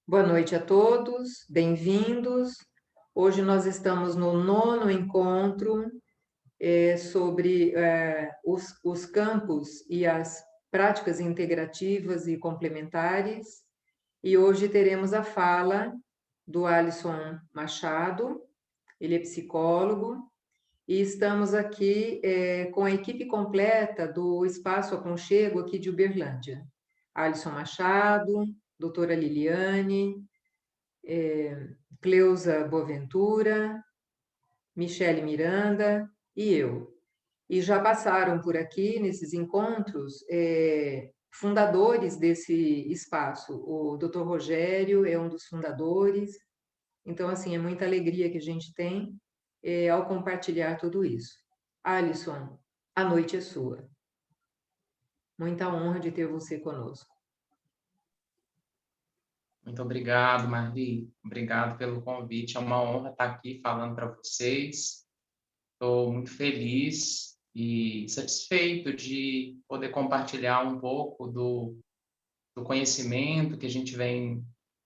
Boa noite a todos, bem-vindos. Hoje nós estamos no nono encontro sobre os campos e as práticas integrativas e complementares. E hoje teremos a fala do Alisson Machado, ele é psicólogo, e estamos aqui com a equipe completa do Espaço Aconchego aqui de Uberlândia. Alisson Machado, doutora Liliane, Cleusa Boaventura, Michele Miranda e eu. E já passaram por aqui, nesses encontros, fundadores desse espaço. O Dr. Rogério é um dos fundadores. Então, assim, é muita alegria que a gente tem ao compartilhar tudo isso. Alisson, a noite é sua. Muita honra de ter você conosco. Muito obrigado, Marli. Obrigado pelo convite. É uma honra estar aqui falando para vocês. Estou muito feliz e satisfeito de poder compartilhar um pouco do conhecimento que a gente vem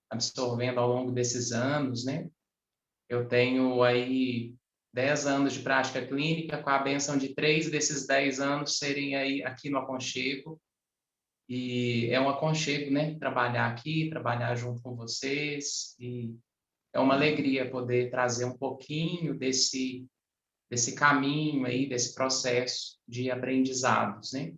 absorvendo ao longo desses anos, né? Eu tenho aí 10 anos de prática clínica, com a bênção de 3 desses 10 anos serem aí aqui no Aconchego. E é um aconchego, né? Trabalhar aqui, trabalhar junto com vocês. E é uma alegria poder trazer um pouquinho desse caminho aí, desse processo de aprendizados, né?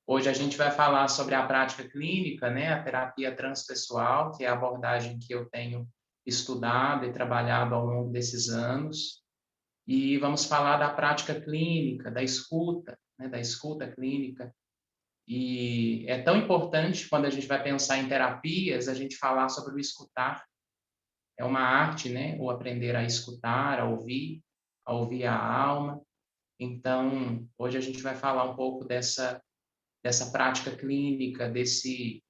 Hoje a gente vai falar sobre a prática clínica, né? A terapia transpessoal, que é a abordagem que eu tenho estudado e trabalhado ao longo desses anos. E vamos falar da prática clínica, da escuta, né? Da escuta clínica. E é tão importante, quando a gente vai pensar em terapias, a gente falar sobre o escutar. É uma arte, né? O aprender a escutar, a ouvir a alma. Então, hoje a gente vai falar um pouco dessa prática clínica, desse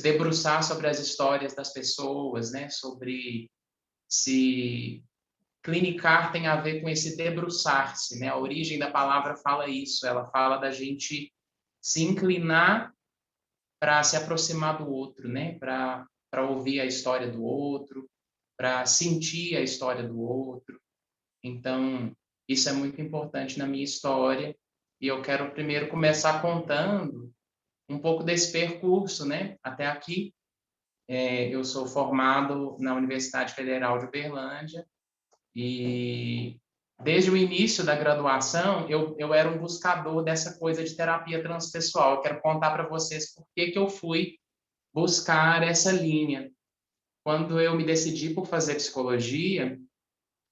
debruçar sobre as histórias das pessoas, né? Sobre se clinicar tem a ver com esse debruçar-se, né? A origem da palavra fala isso, ela fala da gente se inclinar para se aproximar do outro, né? Para ouvir a história do outro, para sentir a história do outro. Então, isso é muito importante na minha história. E eu quero primeiro começar contando um pouco desse percurso, né? Até aqui, eu sou formado na Universidade Federal de Uberlândia e desde o início da graduação eu era um buscador dessa coisa de terapia transpessoal. Eu quero contar para vocês por que eu fui buscar essa linha. Quando eu me decidi por fazer psicologia,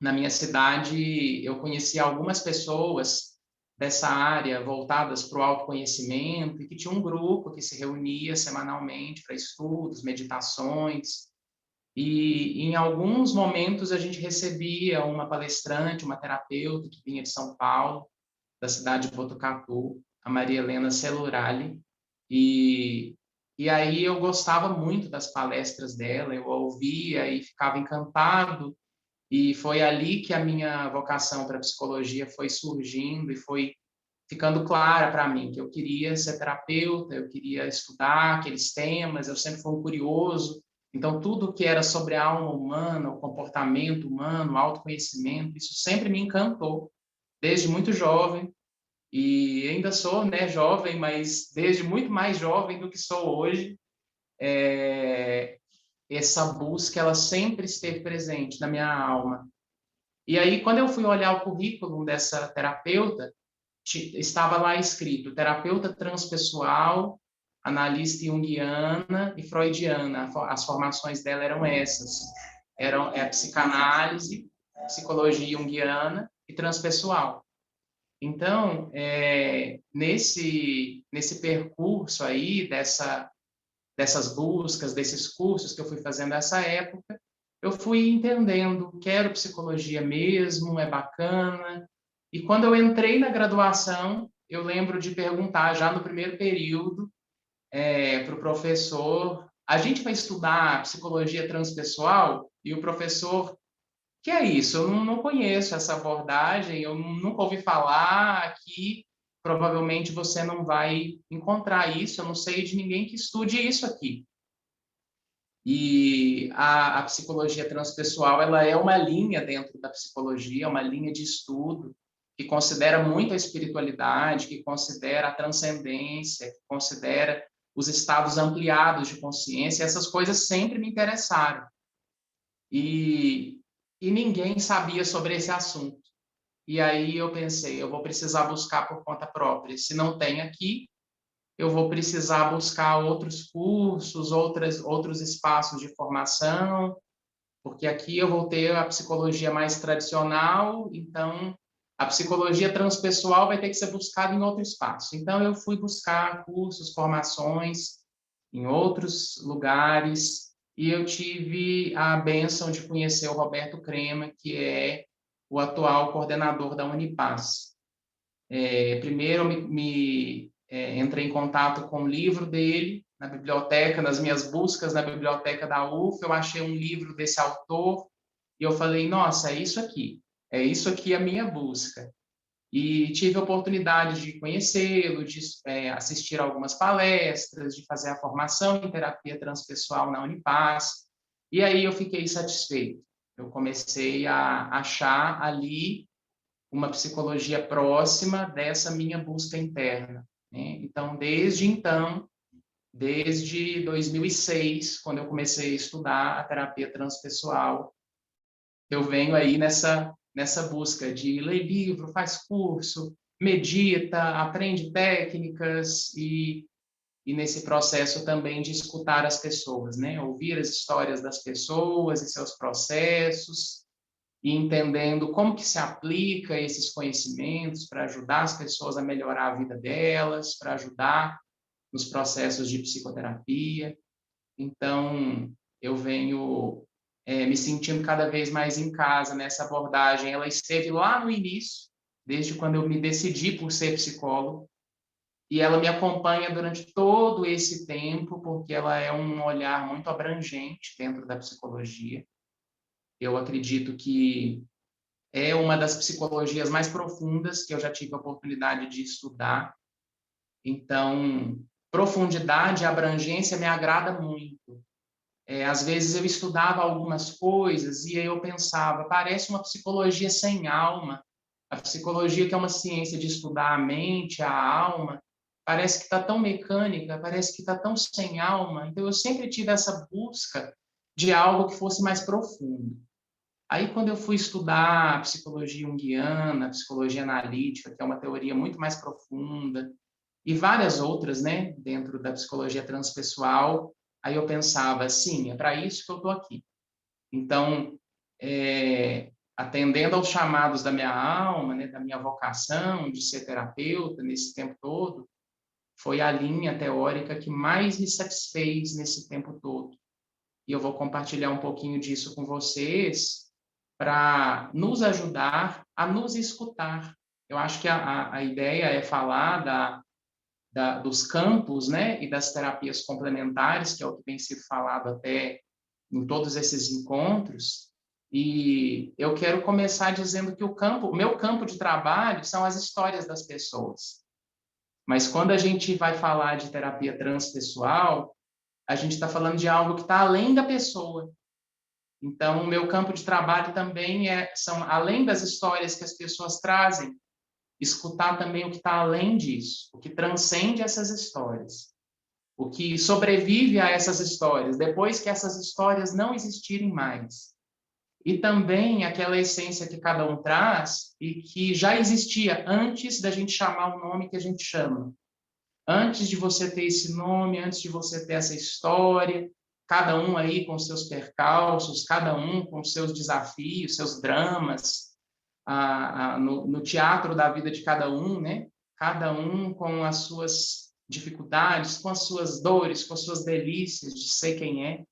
na minha cidade eu conheci algumas pessoas dessa área voltadas para o autoconhecimento e que tinha um grupo que se reunia semanalmente para estudos, meditações. E em alguns momentos a gente recebia uma palestrante, uma terapeuta que vinha de São Paulo, da cidade de Botucatu, a Maria Helena Celurali, e e aí eu gostava muito das palestras dela, eu ouvia e ficava encantado, e foi ali que a minha vocação para a psicologia foi surgindo e foi ficando clara para mim, que eu queria ser terapeuta, eu queria estudar aqueles temas, eu sempre fui um curioso, então tudo que era sobre a alma humana, o comportamento humano, o autoconhecimento, isso sempre me encantou, desde muito jovem, e ainda sou, né, jovem, mas desde muito mais jovem do que sou hoje, essa busca ela sempre esteve presente na minha alma. E aí, quando eu fui olhar o currículo dessa terapeuta, estava lá escrito terapeuta transpessoal, analista junguiana e freudiana. As formações dela eram essas. Eram psicanálise, psicologia junguiana e transpessoal. Então, nesse percurso aí, dessas buscas, desses cursos que eu fui fazendo nessa época, eu fui entendendo, quero psicologia mesmo, é bacana. E quando eu entrei na graduação, eu lembro de perguntar já no primeiro período para o professor, a gente vai estudar psicologia transpessoal? E o professor, que é isso? Eu não conheço essa abordagem, eu nunca ouvi falar aqui, provavelmente você não vai encontrar isso, eu não sei de ninguém que estude isso aqui. E a psicologia transpessoal, ela é uma linha dentro da psicologia, uma linha de estudo que considera muito a espiritualidade, que considera a transcendência, que considera os estados ampliados de consciência. Essas coisas sempre me interessaram. E ninguém sabia sobre esse assunto. E aí eu pensei, eu vou precisar buscar por conta própria. Se não tem aqui, eu vou precisar buscar outros cursos, outros espaços de formação, porque aqui eu vou ter a psicologia mais tradicional, então a psicologia transpessoal vai ter que ser buscada em outro espaço. Então eu fui buscar cursos, formações em outros lugares, e eu tive a bênção de conhecer o Roberto Crema, que é o atual coordenador da Unipaz. Primeiro entrei em contato com o livro dele na biblioteca, nas minhas buscas na biblioteca da UF, eu achei um livro desse autor e eu falei, nossa, é isso aqui a minha busca. E tive a oportunidade de conhecê-lo, de assistir algumas palestras, de fazer a formação em terapia transpessoal na Unipaz, e aí eu fiquei satisfeito. Eu comecei a achar ali uma psicologia próxima dessa minha busca interna, né? Então, desde 2006, quando eu comecei a estudar a terapia transpessoal, eu venho aí nessa busca de ler livro, faz curso, medita, aprende técnicas e nesse processo também de escutar as pessoas, né? Ouvir as histórias das pessoas e seus processos, e entendendo como que se aplica esses conhecimentos para ajudar as pessoas a melhorar a vida delas, para ajudar nos processos de psicoterapia. Então, eu venho me sentindo cada vez mais em casa nessa abordagem. Ela esteve lá no início, desde quando eu me decidi por ser psicólogo, e ela me acompanha durante todo esse tempo, porque ela é um olhar muito abrangente dentro da psicologia. Eu acredito que é uma das psicologias mais profundas que eu já tive a oportunidade de estudar. Então, profundidade e abrangência me agrada muito. Às vezes eu estudava algumas coisas e aí eu pensava, parece uma psicologia sem alma. A psicologia, que é uma ciência de estudar a mente, a alma, parece que está tão mecânica, parece que está tão sem alma. Então, eu sempre tive essa busca de algo que fosse mais profundo. Aí, quando eu fui estudar a psicologia junguiana, a psicologia analítica, que é uma teoria muito mais profunda, e várias outras, né, dentro da psicologia transpessoal, aí eu pensava, sim, é para isso que eu estou aqui. Então, atendendo aos chamados da minha alma, né, da minha vocação de ser terapeuta nesse tempo todo, foi a linha teórica que mais me satisfez nesse tempo todo. E eu vou compartilhar um pouquinho disso com vocês, para nos ajudar a nos escutar. Eu acho que a ideia é falar dos campos, né, e das terapias complementares, que é o que tem sido falado até em todos esses encontros. E eu quero começar dizendo que o meu campo de trabalho são as histórias das pessoas. Mas quando a gente vai falar de terapia transpessoal, a gente está falando de algo que está além da pessoa. Então, o meu campo de trabalho também são, além das histórias que as pessoas trazem, escutar também o que está além disso, o que transcende essas histórias, o que sobrevive a essas histórias, depois que essas histórias não existirem mais. E também aquela essência que cada um traz e que já existia antes da gente chamar o nome que a gente chama. Antes de você ter esse nome, antes de você ter essa história, cada um aí com seus percalços, cada um com seus desafios, seus dramas, no teatro da vida de cada um, né? Cada um com as suas dificuldades, com as suas dores, com as suas delícias de ser quem é.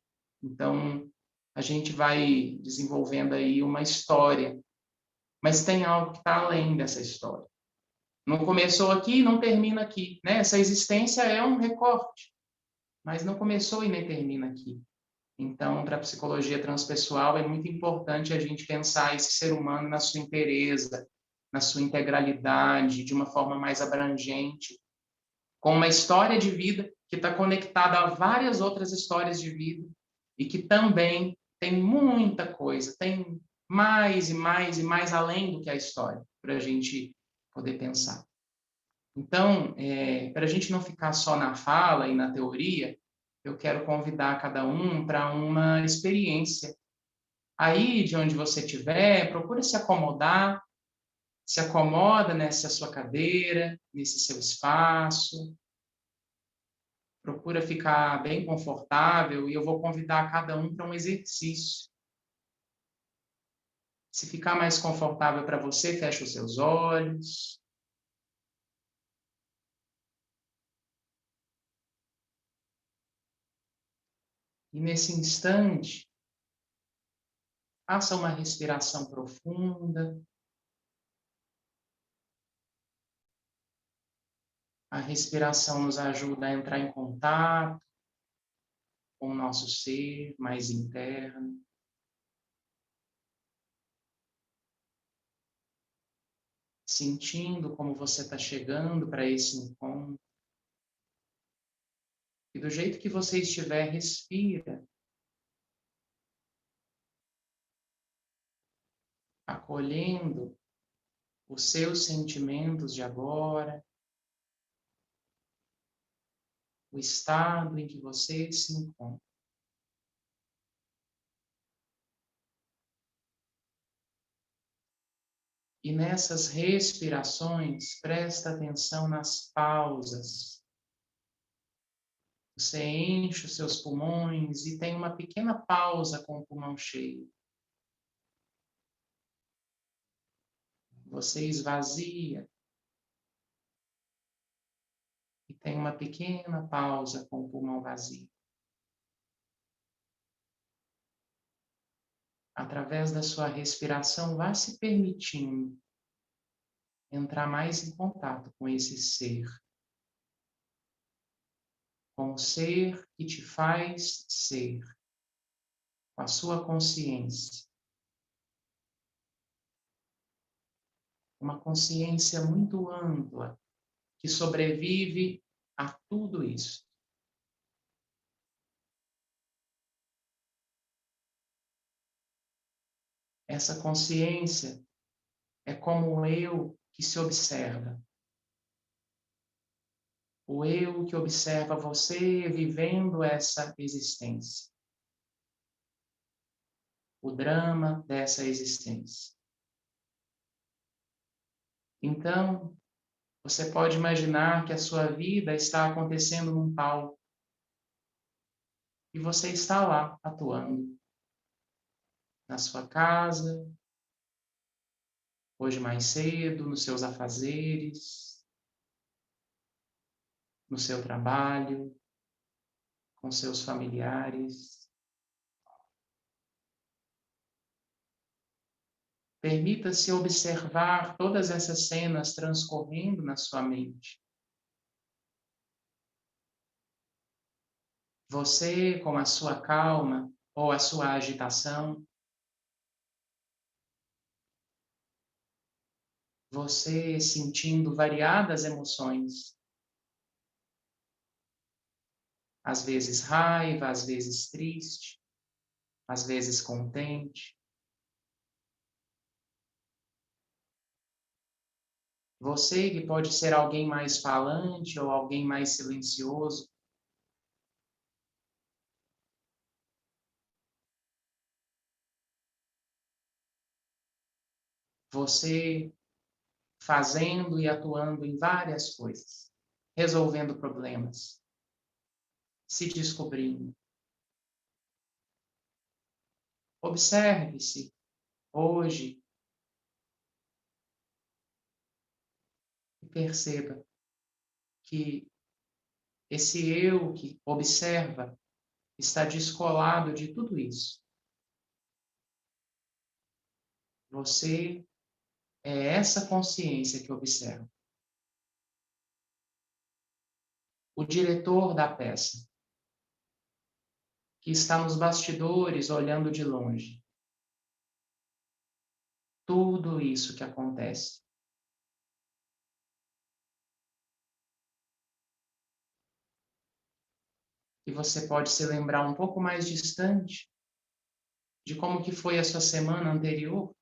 Então, a gente vai desenvolvendo aí uma história, mas tem algo que está além dessa história. Não começou aqui e não termina aqui, né? Essa existência é um recorte, mas não começou e nem termina aqui. Então, para a psicologia transpessoal, é muito importante a gente pensar esse ser humano na sua inteireza, na sua integralidade, de uma forma mais abrangente, com uma história de vida que está conectada a várias outras histórias de vida e que também tem muita coisa, tem mais e mais e mais além do que a história, para a gente poder pensar. Então, para a gente não ficar só na fala e na teoria, eu quero convidar cada um para uma experiência. Aí, de onde você estiver, procura se acomodar, se acomoda nessa sua cadeira, nesse seu espaço, procura ficar bem confortável e eu vou convidar cada um para um exercício. Se ficar mais confortável para você, feche os seus olhos. E nesse instante, faça uma respiração profunda. A respiração nos ajuda a entrar em contato com o nosso ser mais interno. Sentindo como você está chegando para esse encontro. E do jeito que você estiver, respira. Acolhendo os seus sentimentos de agora, o estado em que você se encontra. E nessas respirações, presta atenção nas pausas. Você enche os seus pulmões e tem uma pequena pausa com o pulmão cheio. Você esvazia e tem uma pequena pausa com o pulmão vazio. Através da sua respiração, vá se permitindo entrar mais em contato com esse ser. Com o ser que te faz ser. Com a sua consciência. Uma consciência muito ampla, que sobrevive a tudo isso. Essa consciência é como o eu que se observa. O eu que observa você vivendo essa existência. O drama dessa existência. Então, você pode imaginar que a sua vida está acontecendo num palco. E você está lá, atuando. Na sua casa, hoje mais cedo, nos seus afazeres, no seu trabalho, com seus familiares. Permita-se observar todas essas cenas transcorrendo na sua mente. Você com a sua calma ou a sua agitação. Você sentindo variadas emoções. Às vezes raiva, às vezes triste, às vezes contente. Você que pode ser alguém mais falante ou alguém mais silencioso. Você fazendo e atuando em várias coisas, resolvendo problemas, se descobrindo. Observe-se hoje e perceba que esse eu que observa está descolado de tudo isso. Você é essa consciência que observa. O diretor da peça, que está nos bastidores olhando de longe. Tudo isso que acontece. E você pode se lembrar um pouco mais distante de como que foi a sua semana anterior,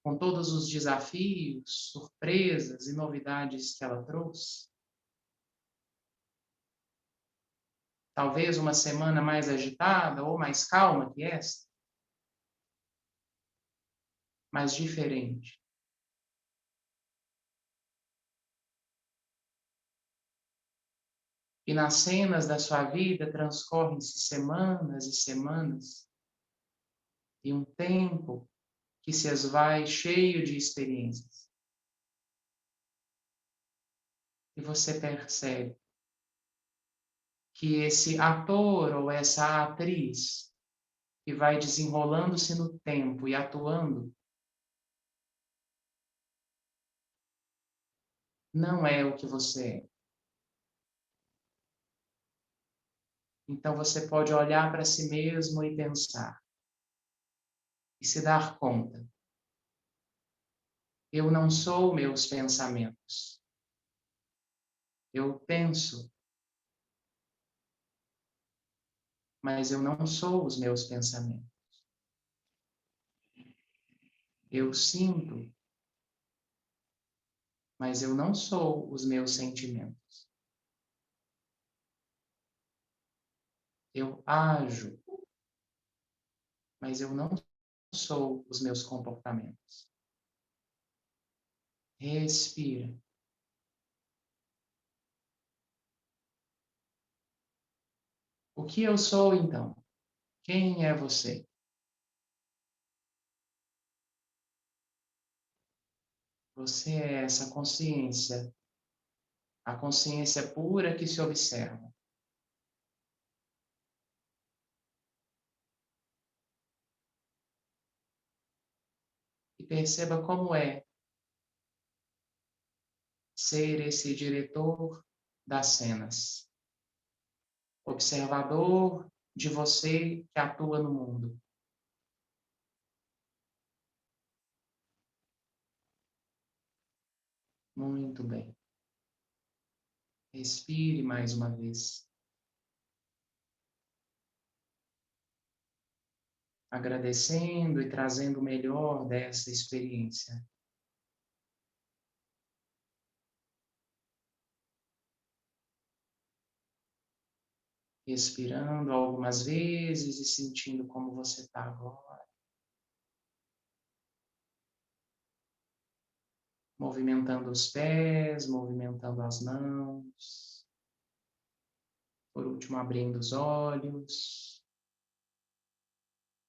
com todos os desafios, surpresas e novidades que ela trouxe. Talvez uma semana mais agitada ou mais calma que esta, mas diferente. E nas cenas da sua vida transcorrem-se semanas e semanas, e um tempo que se esvai cheio de experiências. E você percebe que esse ator ou essa atriz que vai desenrolando-se no tempo e atuando, não é o que você é. Então você pode olhar para si mesmo e pensar, e se dar conta. Eu não sou meus pensamentos. Eu penso, mas eu não sou os meus pensamentos. Eu sinto, mas eu não sou os meus sentimentos. Eu ajo, mas eu não sou os meus comportamentos. Respira. O que eu sou, então? Quem é você? Você é essa consciência, a consciência pura que se observa. E perceba como é ser esse diretor das cenas, observador de você que atua no mundo. Muito bem. Respire mais uma vez. Agradecendo e trazendo o melhor dessa experiência. Respirando algumas vezes e sentindo como você está agora. Movimentando os pés, movimentando as mãos. Por último, abrindo os olhos.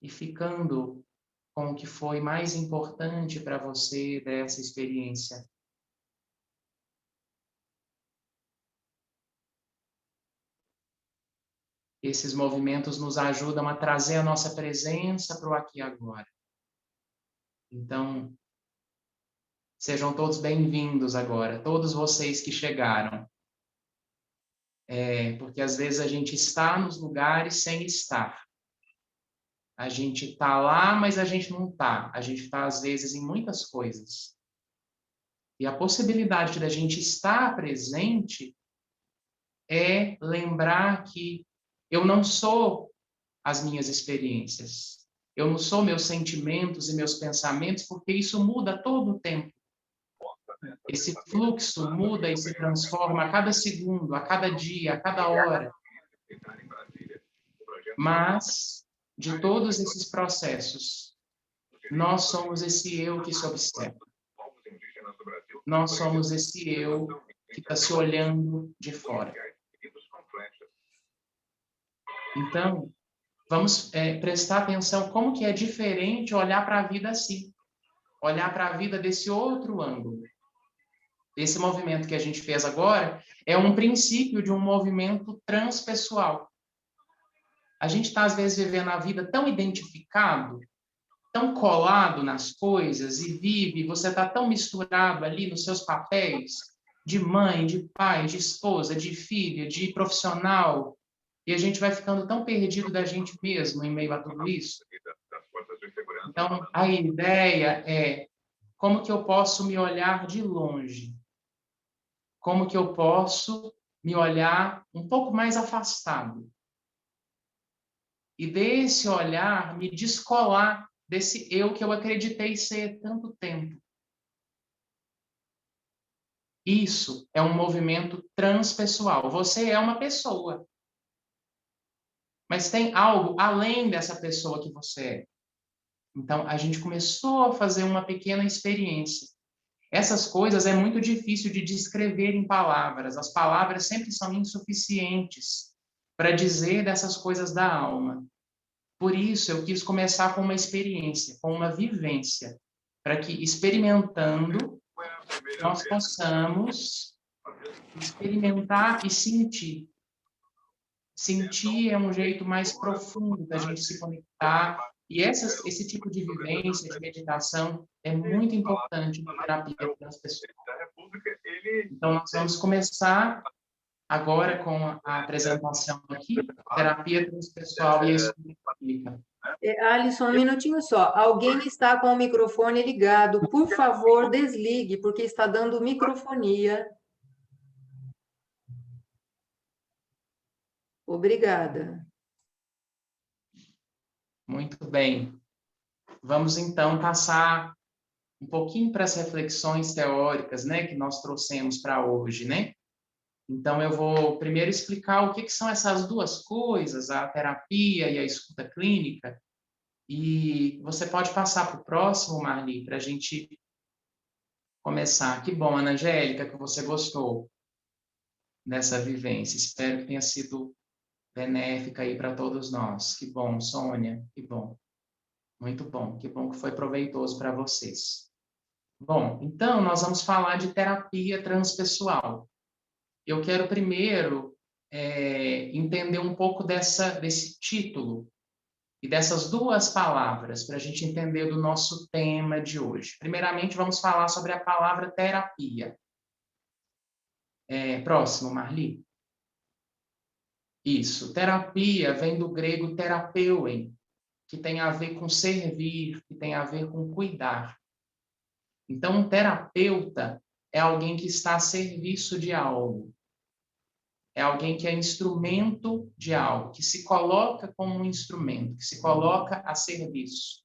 E ficando com o que foi mais importante para você dessa experiência. Esses movimentos nos ajudam a trazer a nossa presença para o aqui e agora. Então, sejam todos bem-vindos agora, todos vocês que chegaram. Porque às vezes a gente está nos lugares sem estar. A gente está lá, mas a gente não está. A gente está, às vezes, em muitas coisas. E a possibilidade da gente estar presente é lembrar que eu não sou as minhas experiências. Eu não sou meus sentimentos e meus pensamentos, porque isso muda todo o tempo. Esse fluxo muda e se transforma a cada segundo, a cada dia, a cada hora. Mas, de todos esses processos, nós somos esse eu que se observa. Nós somos esse eu que está se olhando de fora. Então, vamos prestar atenção como que é diferente olhar para a vida assim. Olhar para a vida desse outro ângulo. Esse movimento que a gente fez agora é um princípio de um movimento transpessoal. A gente está, às vezes, vivendo a vida tão identificado, tão colado nas coisas e vive, você está tão misturado ali nos seus papéis de mãe, de pai, de esposa, de filha, de profissional, e a gente vai ficando tão perdido da gente mesmo em meio a tudo isso. Então, a ideia é como que eu posso me olhar de longe? Como que eu posso me olhar um pouco mais afastado. E desse olhar, me descolar desse eu que eu acreditei ser tanto tempo. Isso é um movimento transpessoal. Você é uma pessoa. Mas tem algo além dessa pessoa que você é. Então, a gente começou a fazer uma pequena experiência. Essas coisas é muito difícil de descrever em palavras. As palavras sempre são insuficientes para dizer dessas coisas da alma. Por isso, eu quis começar com uma experiência, com uma vivência, para que, experimentando, nós possamos experimentar e sentir. Sentir é um jeito mais profundo da gente se conectar. E esse tipo de vivência, de meditação, é muito importante na terapia transpessoal. Então, nós vamos começar agora com a apresentação aqui, terapia transpessoal e a escuta clínica. Alisson, um minutinho só. Alguém está com o microfone ligado. Por favor, desligue, porque está dando microfonia. Obrigada. Muito bem. Vamos, então, passar um pouquinho para as reflexões teóricas, né, que nós trouxemos para hoje, né? Então, eu vou primeiro explicar o que são essas duas coisas, a terapia e a escuta clínica, e você pode passar para o próximo, Marli, para a gente começar. Que bom, Ana Angélica, que você gostou dessa vivência. Espero que tenha sido benéfica aí para todos nós. Que bom, Sônia, que bom. Muito bom, que bom que foi proveitoso para vocês. Bom, então nós vamos falar de terapia transpessoal. Eu quero primeiro entender um pouco desse título e dessas duas palavras para a gente entender do nosso tema de hoje. Primeiramente, vamos falar sobre a palavra terapia. Próximo, Marli. Isso. Terapia vem do grego terapeuen, que tem a ver com servir, que tem a ver com cuidar. Então, um terapeuta é alguém que está a serviço de algo. É alguém que é instrumento de algo, que se coloca como um instrumento, que se coloca a serviço.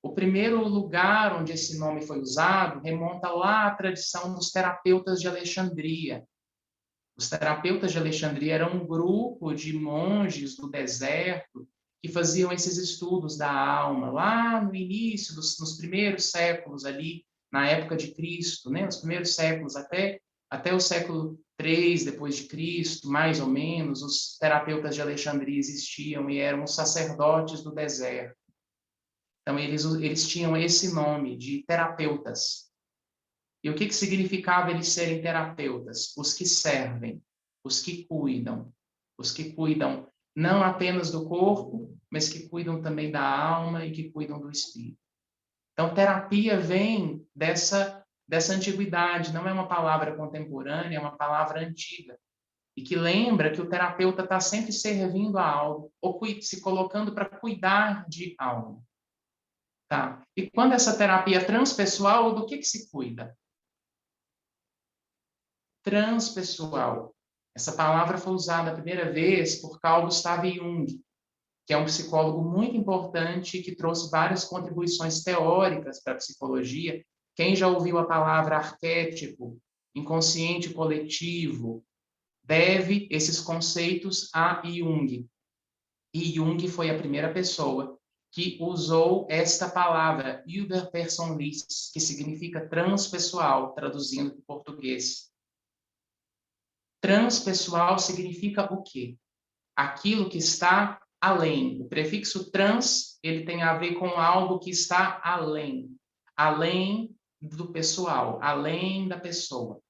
O primeiro lugar onde esse nome foi usado remonta lá à tradição dos terapeutas de Alexandria. Os terapeutas de Alexandria eram um grupo de monges do deserto que faziam esses estudos da alma, lá no início, nos primeiros séculos ali, na época de Cristo, né? Os primeiros séculos, até o século III depois de Cristo, mais ou menos, os terapeutas de Alexandria existiam e eram os sacerdotes do deserto. Então, eles tinham esse nome de terapeutas. E o que significava eles serem terapeutas? Os que servem, os que cuidam não apenas do corpo, mas que cuidam também da alma e que cuidam do espírito. Então, terapia vem dessa antiguidade, não é uma palavra contemporânea, é uma palavra antiga. E que lembra que o terapeuta está sempre servindo a algo, ou se colocando para cuidar de algo. Tá? E quando essa terapia é transpessoal, do que se cuida? Transpessoal. Essa palavra foi usada a primeira vez por Carl Gustav Jung, que é um psicólogo muito importante que trouxe várias contribuições teóricas para a psicologia. Quem já ouviu a palavra arquétipo, inconsciente coletivo, deve esses conceitos a Jung. E Jung foi a primeira pessoa que usou esta palavra, Überpersonliches, que significa transpessoal, traduzindo para o português. Transpessoal significa o quê? Aquilo que está além. O prefixo trans, ele tem a ver com algo que está além. Além do pessoal, além da pessoa.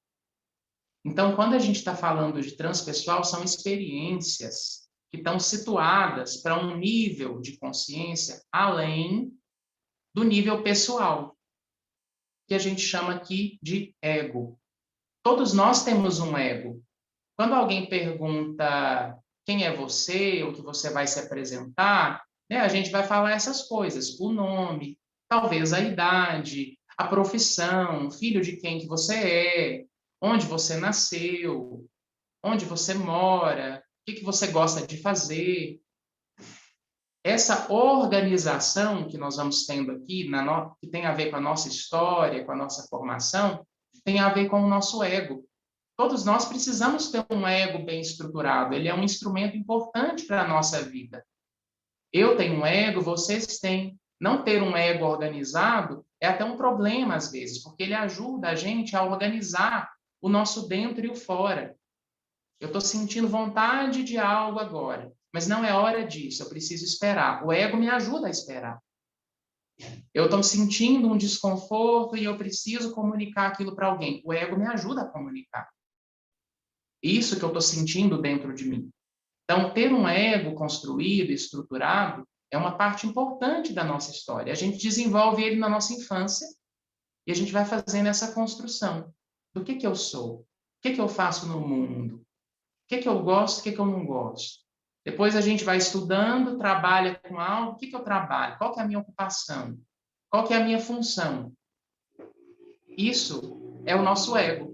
Então, quando a gente está falando de transpessoal, são experiências que estão situadas para um nível de consciência além do nível pessoal, que a gente chama aqui de ego. Todos nós temos um ego. Quando alguém pergunta quem é você, ou que você vai se apresentar, né, a gente vai falar essas coisas, o nome, talvez a idade, a profissão, filho de quem que você é, onde você nasceu. onde você mora, o que você gosta de fazer. Essa organização que nós vamos tendo aqui, que tem a ver com a nossa história, com a nossa formação, tem a ver com o nosso ego. Todos nós precisamos ter um ego bem estruturado. Ele é um instrumento importante para a nossa vida. Eu tenho um ego, vocês têm. Não ter um ego organizado é até um problema, às vezes, porque ele ajuda a gente a organizar o nosso dentro e o fora. Eu estou sentindo vontade de algo agora, mas não é hora disso, eu preciso esperar. O ego me ajuda a esperar. Eu estou sentindo um desconforto e eu preciso comunicar aquilo para alguém. O ego me ajuda a comunicar. Isso que eu estou sentindo dentro de mim. Então, ter um ego construído, estruturado, é uma parte importante da nossa história. A gente desenvolve ele na nossa infância e a gente vai fazendo essa construção do que eu sou, o que eu faço no mundo, o que eu gosto, o que eu não gosto. Depois a gente vai estudando, trabalha com algo, o que eu trabalho, qual que é a minha ocupação, qual que é a minha função. Isso é o nosso ego.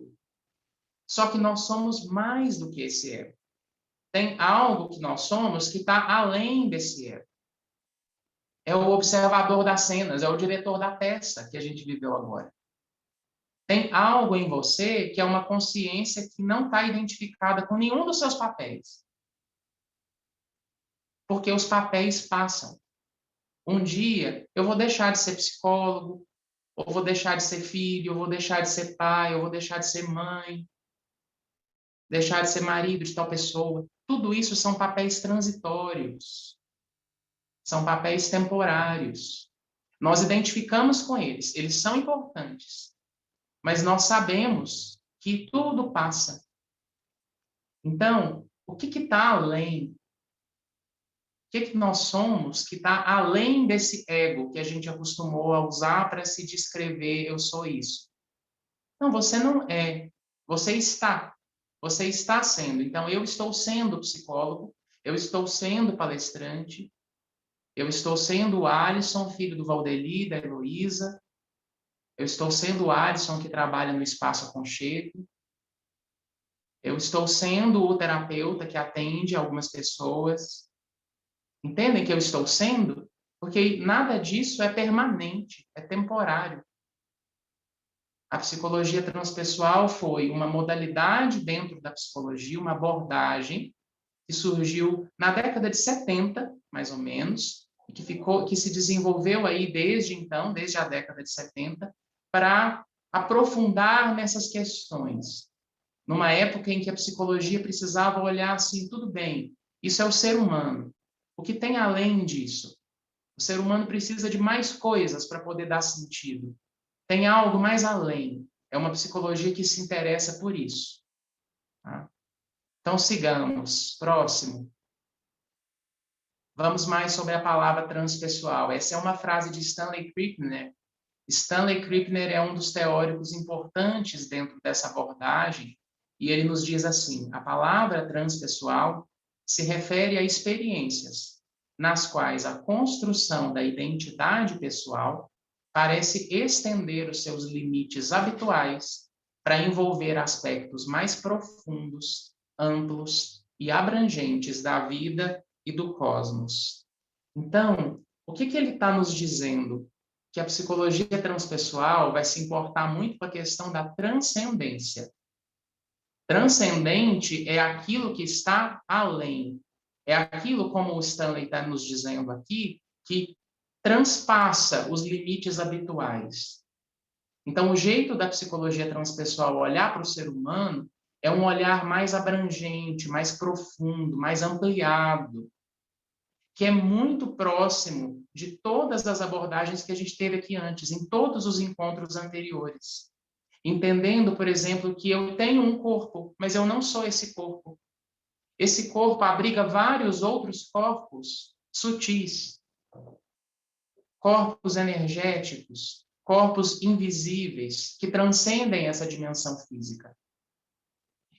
Só que nós somos mais do que esse ego. Tem algo que nós somos que está além desse ego. É o observador das cenas, é o diretor da peça que a gente viveu agora. Tem algo em você que é uma consciência que não está identificada com nenhum dos seus papéis. Porque os papéis passam. Um dia eu vou deixar de ser psicólogo, ou vou deixar de ser filho, ou vou deixar de ser pai, ou vou deixar de ser mãe, deixar de ser marido de tal pessoa. Tudo isso são papéis transitórios. São papéis temporários. Nós identificamos com eles, eles são importantes, mas nós sabemos que tudo passa. Então, o que está além? O que nós somos que está além desse ego que a gente acostumou a usar para se descrever, eu sou isso? Não, você não é. Você está. Você está sendo. Então, eu estou sendo psicólogo, eu estou sendo palestrante, eu estou sendo o Alisson, filho do Valdeli, da Heloísa. Eu estou sendo o Alisson, que trabalha no Espaço Aconchego. Eu estou sendo o terapeuta que atende algumas pessoas. Entendem que eu estou sendo? Porque nada disso é permanente, é temporário. A psicologia transpessoal foi uma modalidade dentro da psicologia, uma abordagem que surgiu na década de 70, mais ou menos, e que se desenvolveu aí desde então, desde a década de 70, para aprofundar nessas questões. Numa época em que a psicologia precisava olhar assim, tudo bem, isso é o ser humano. O que tem além disso? O ser humano precisa de mais coisas para poder dar sentido. Tem algo mais além. É uma psicologia que se interessa por isso. Tá? Então, sigamos. Próximo. Vamos mais sobre a palavra transpessoal. Essa é uma frase de Stanley Krippner. Stanley Krippner é um dos teóricos importantes dentro dessa abordagem, e ele nos diz assim: a palavra transpessoal se refere a experiências nas quais a construção da identidade pessoal parece estender os seus limites habituais para envolver aspectos mais profundos, amplos e abrangentes da vida e do cosmos. Então, o que ele está nos dizendo? Que a psicologia transpessoal vai se importar muito com a questão da transcendência. Transcendente é aquilo que está além. É aquilo, como o Stanley está nos dizendo aqui, que transpassa os limites habituais. Então, o jeito da psicologia transpessoal olhar para o ser humano é um olhar mais abrangente, mais profundo, mais ampliado, que é muito próximo de todas as abordagens que a gente teve aqui antes, em todos os encontros anteriores. Entendendo, por exemplo, que eu tenho um corpo, mas eu não sou esse corpo. Esse corpo abriga vários outros corpos sutis, corpos energéticos, corpos invisíveis, que transcendem essa dimensão física.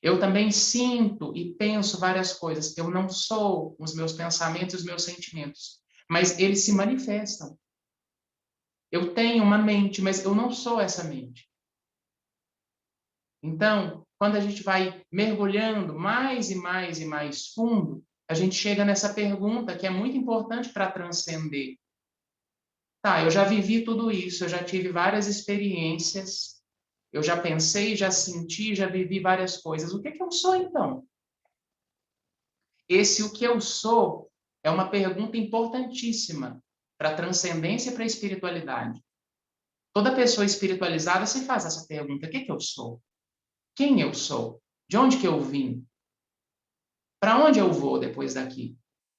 Eu também sinto e penso várias coisas. Eu não sou os meus pensamentos e os meus sentimentos, mas eles se manifestam. Eu tenho uma mente, mas eu não sou essa mente. Então, quando a gente vai mergulhando mais e mais e mais fundo, a gente chega nessa pergunta que é muito importante para transcender. Tá, eu já vivi tudo isso, eu já tive várias experiências, eu já pensei, já senti, já vivi várias coisas. O que que eu sou, então? Esse o que eu sou é uma pergunta importantíssima para a transcendência e para a espiritualidade. Toda pessoa espiritualizada se faz essa pergunta: o que que eu sou? Quem eu sou? De onde que eu vim? Para onde eu vou depois daqui?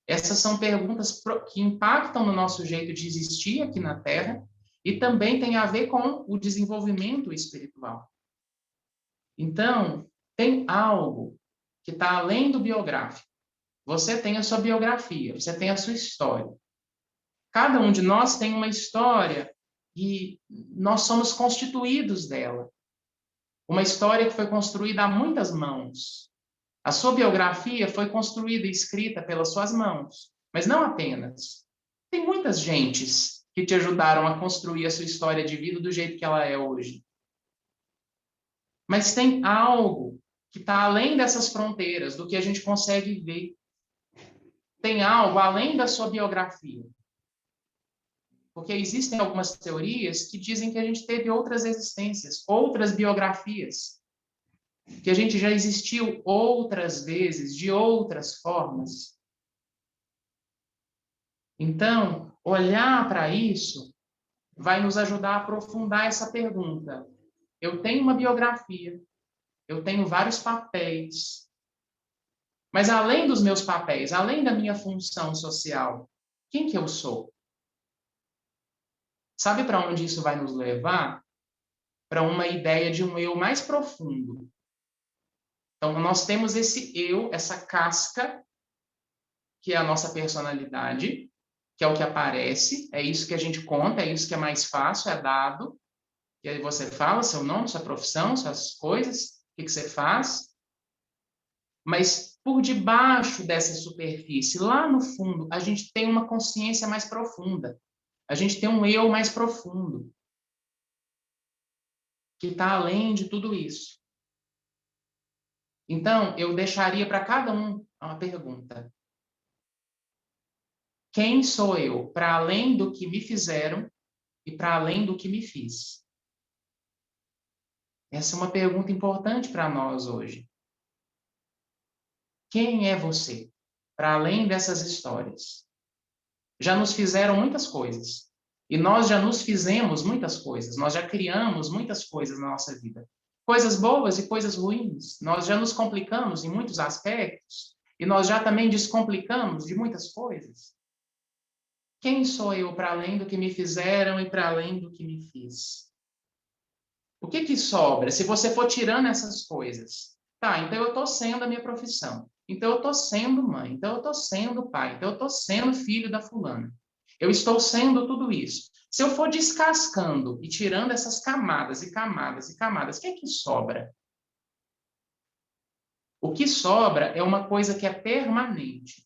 Essas são perguntas que impactam no nosso jeito de existir aqui na Terra e também tem a ver com o desenvolvimento espiritual. Então, tem algo que está além do biográfico. Você tem a sua biografia, você tem a sua história. Cada um de nós tem uma história e nós somos constituídos dela. Uma história que foi construída a muitas mãos. A sua biografia foi construída e escrita pelas suas mãos, mas não apenas. Tem muitas gentes que te ajudaram a construir a sua história de vida do jeito que ela é hoje. Mas tem algo que está além dessas fronteiras, do que a gente consegue ver. Tem algo além da sua biografia. Porque existem algumas teorias que dizem que a gente teve outras existências, outras biografias, que a gente já existiu outras vezes, de outras formas. Então, olhar para isso vai nos ajudar a aprofundar essa pergunta. Eu tenho uma biografia, eu tenho vários papéis, mas além dos meus papéis, além da minha função social, quem que eu sou? Sabe para onde isso vai nos levar? Para uma ideia de um eu mais profundo. Então, nós temos esse eu, essa casca, que é a nossa personalidade, que é o que aparece, é isso que a gente conta, é isso que é mais fácil, é dado. E aí você fala seu nome, sua profissão, suas coisas, o que você faz. Mas por debaixo dessa superfície, lá no fundo, a gente tem uma consciência mais profunda. A gente tem um eu mais profundo, que está além de tudo isso. Então, eu deixaria para cada um uma pergunta. Quem sou eu para além do que me fizeram e para além do que me fiz? Essa é uma pergunta importante para nós hoje. Quem é você para além dessas histórias? Já nos fizeram muitas coisas. E nós já nos fizemos muitas coisas. Nós já criamos muitas coisas na nossa vida. Coisas boas e coisas ruins. Nós já nos complicamos em muitos aspectos. E nós já também descomplicamos de muitas coisas. Quem sou eu para além do que me fizeram e para além do que me fiz? O que que sobra se você for tirando essas coisas? Tá, então eu estou sendo a minha profissão. Então eu estou sendo mãe. Então eu estou sendo pai. Então eu estou sendo filho da fulana. Eu estou sendo tudo isso. Se eu for descascando e tirando essas camadas e camadas e camadas, o que é que sobra? O que sobra é uma coisa que é permanente,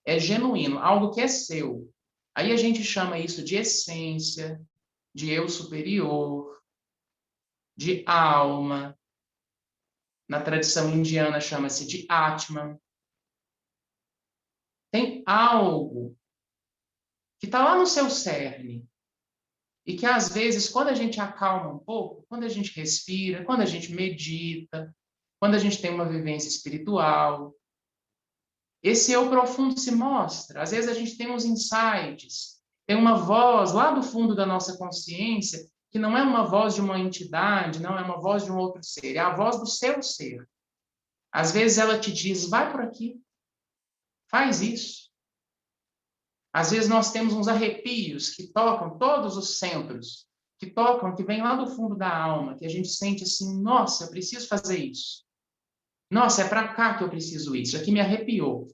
é genuíno, algo que é seu. Aí a gente chama isso de essência, de eu superior, de alma. Na tradição indiana chama-se de Atman. Tem algo que está lá no seu cerne e que, às vezes, quando a gente acalma um pouco, quando a gente respira, quando a gente medita, quando a gente tem uma vivência espiritual, esse eu profundo se mostra. Às vezes a gente tem uns insights, tem uma voz lá do fundo da nossa consciência que não é uma voz de uma entidade, não é uma voz de um outro ser, é a voz do seu ser. Às vezes ela te diz, vai por aqui, faz isso. Às vezes nós temos uns arrepios que tocam todos os centros, que tocam, que vem lá do fundo da alma, que a gente sente assim, nossa, eu preciso fazer isso. Nossa, é para cá que eu preciso ir. Isso aqui me arrepiou.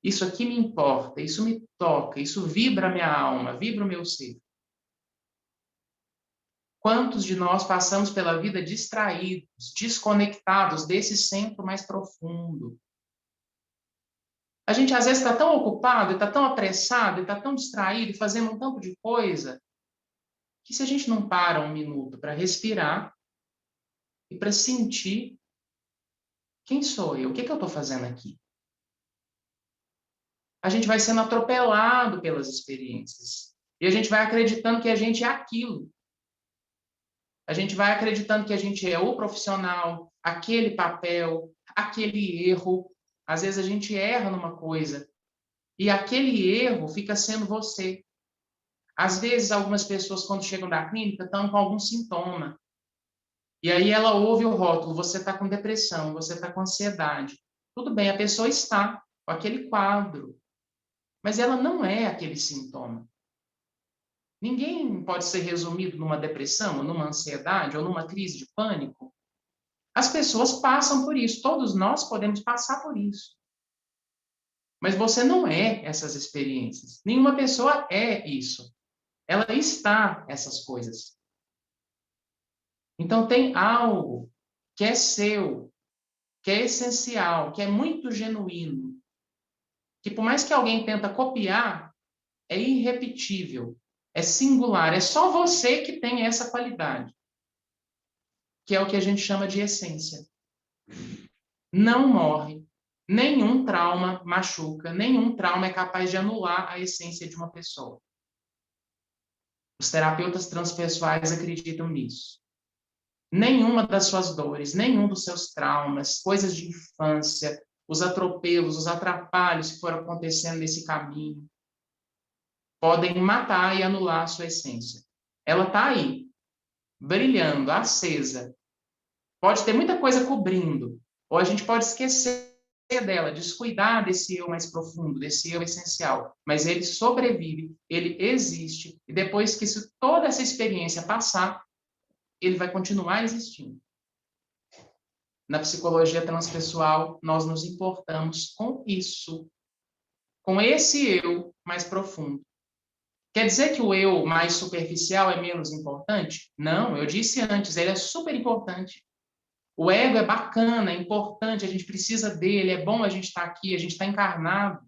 Isso aqui me importa, isso me toca, isso vibra a minha alma, vibra o meu ser. Quantos de nós passamos pela vida distraídos, desconectados desse centro mais profundo? A gente às vezes está tão ocupado, está tão apressado, está tão distraído, fazendo um tanto de coisa, que se a gente não para um minuto para respirar e para sentir Quem sou eu? O que eu estou fazendo aqui? A gente vai sendo atropelado pelas experiências. E a gente vai acreditando que a gente é aquilo. A gente vai acreditando que a gente é o profissional, aquele papel, aquele erro. Às vezes a gente erra numa coisa e aquele erro fica sendo você. Às vezes, algumas pessoas, quando chegam da clínica, estão com algum sintoma. E aí ela ouve o rótulo, você está com depressão, você está com ansiedade. Tudo bem, a pessoa está com aquele quadro, mas ela não é aquele sintoma. Ninguém pode ser resumido numa depressão, ou numa ansiedade, ou numa crise de pânico. As pessoas passam por isso, todos nós podemos passar por isso. Mas você não é essas experiências. Nenhuma pessoa é isso. Ela está essas coisas. Então tem algo que é seu, que é essencial, que é muito genuíno, que por mais que alguém tenta copiar, é irrepetível, é singular, é só você que tem essa qualidade, que é o que a gente chama de essência. Não morre, nenhum trauma machuca, nenhum trauma é capaz de anular a essência de uma pessoa. Os terapeutas transpessoais acreditam nisso. Nenhuma das suas dores, nenhum dos seus traumas, coisas de infância, os atropelos, os atrapalhos que foram acontecendo nesse caminho, podem matar e anular a sua essência. Ela está aí, brilhando, acesa. Pode ter muita coisa cobrindo, ou a gente pode esquecer dela, descuidar desse eu mais profundo, desse eu essencial, mas ele sobrevive, ele existe, e depois que toda essa experiência passar, ele vai continuar existindo. Na psicologia transpessoal, nós nos importamos com isso, com esse eu mais profundo. Quer dizer que o eu mais superficial é menos importante? Não, eu disse antes, ele é super importante. O ego é bacana, é importante, a gente precisa dele, é bom a gente estar aqui, a gente está encarnado,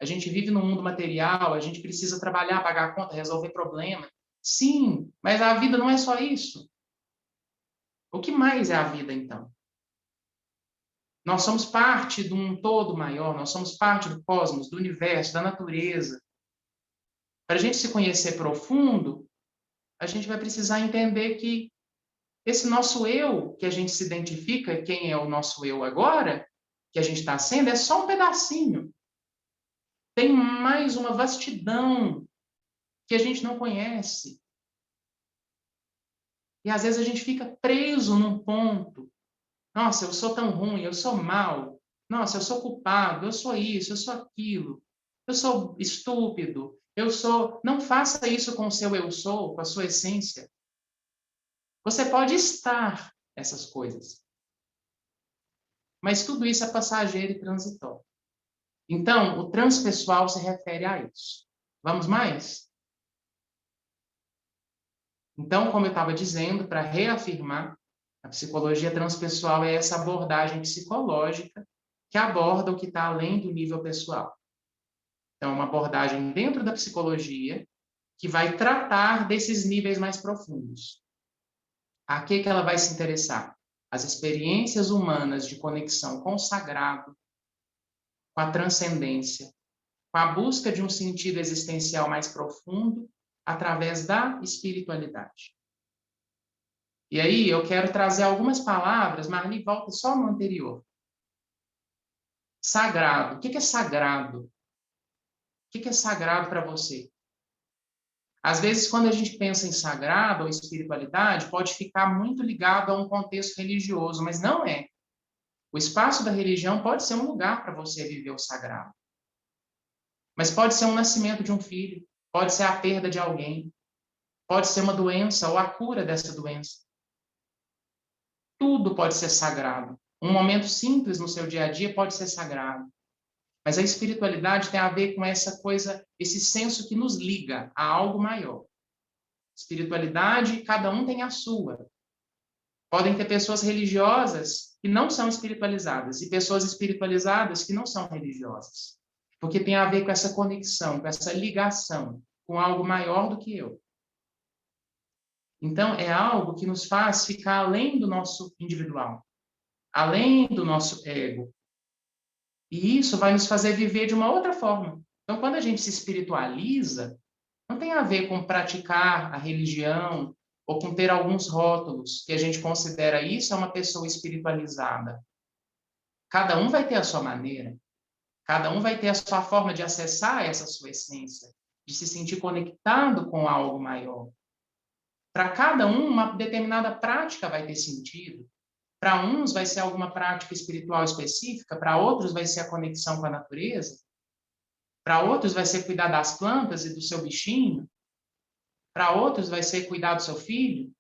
a gente vive no mundo material, a gente precisa trabalhar, pagar a conta, resolver problema. Sim, mas a vida não é só isso. O que mais é a vida, então? Nós somos parte de um todo maior, nós somos parte do cosmos, do universo, da natureza. Para a gente se conhecer profundo, a gente vai precisar entender que esse nosso eu, que a gente se identifica, quem é o nosso eu agora, que a gente está sendo, é só um pedacinho. Tem mais uma vastidão que a gente não conhece. E às vezes a gente fica preso num ponto. Nossa, eu sou tão ruim, eu sou mal. Nossa, eu sou culpado, eu sou isso, eu sou aquilo. Eu sou estúpido, eu sou... Não faça isso com o seu eu sou, com a sua essência. Você pode estar essas coisas. Mas tudo isso é passageiro e transitório. Então, o transpessoal se refere a isso. Vamos mais? Então, como eu estava dizendo, para reafirmar, a psicologia transpessoal é essa abordagem psicológica que aborda o que está além do nível pessoal. Então, é uma abordagem dentro da psicologia que vai tratar desses níveis mais profundos. A que ela vai se interessar? As experiências humanas de conexão com o sagrado, com a transcendência, com a busca de um sentido existencial mais profundo através da espiritualidade. E aí eu quero trazer algumas palavras, Marli, volta só no anterior. Sagrado. O que é sagrado? O que é sagrado para você? Às vezes, quando a gente pensa em sagrado ou espiritualidade, pode ficar muito ligado a um contexto religioso, mas não é. O espaço da religião pode ser um lugar para você viver o sagrado. Mas pode ser um nascimento de um filho, pode ser a perda de alguém, pode ser uma doença ou a cura dessa doença. Tudo pode ser sagrado. Um momento simples no seu dia a dia pode ser sagrado. Mas a espiritualidade tem a ver com essa coisa, esse senso que nos liga a algo maior. Espiritualidade, cada um tem a sua. Podem ter pessoas religiosas que não são espiritualizadas e pessoas espiritualizadas que não são religiosas. Porque tem a ver com essa conexão, com essa ligação com algo maior do que eu. Então, é algo que nos faz ficar além do nosso individual. além do nosso ego. E isso vai nos fazer viver de uma outra forma. Então, quando a gente se espiritualiza, não tem a ver com praticar a religião ou com ter alguns rótulos que a gente considera isso é uma pessoa espiritualizada. Cada um vai ter a sua maneira, cada um vai ter a sua forma de acessar essa sua essência, de se sentir conectado com algo maior. Para cada um, uma determinada prática vai ter sentido. Para uns vai ser alguma prática espiritual específica, para outros vai ser a conexão com a natureza, para outros vai ser cuidar das plantas e do seu bichinho, para outros vai ser cuidar do seu filho.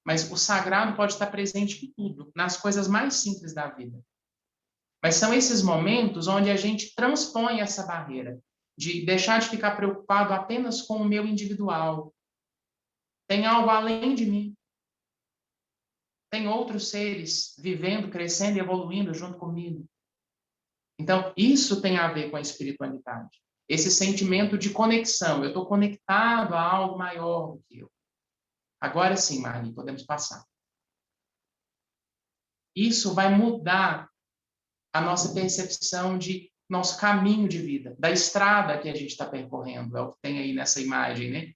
Mas o sagrado pode estar presente em tudo, nas coisas mais simples da vida. Mas são esses momentos onde a gente transpõe essa barreira, de deixar de ficar preocupado apenas com o meu individual. Tem algo além de mim. Tem outros seres vivendo, crescendo e evoluindo junto comigo. Então, isso tem a ver com a espiritualidade. Esse sentimento de conexão. Eu estou conectado a algo maior do que eu. Agora sim, Marli, podemos passar. Isso vai mudar a nossa percepção de nosso caminho de vida, da estrada que a gente está percorrendo. É o que tem aí nessa imagem, né?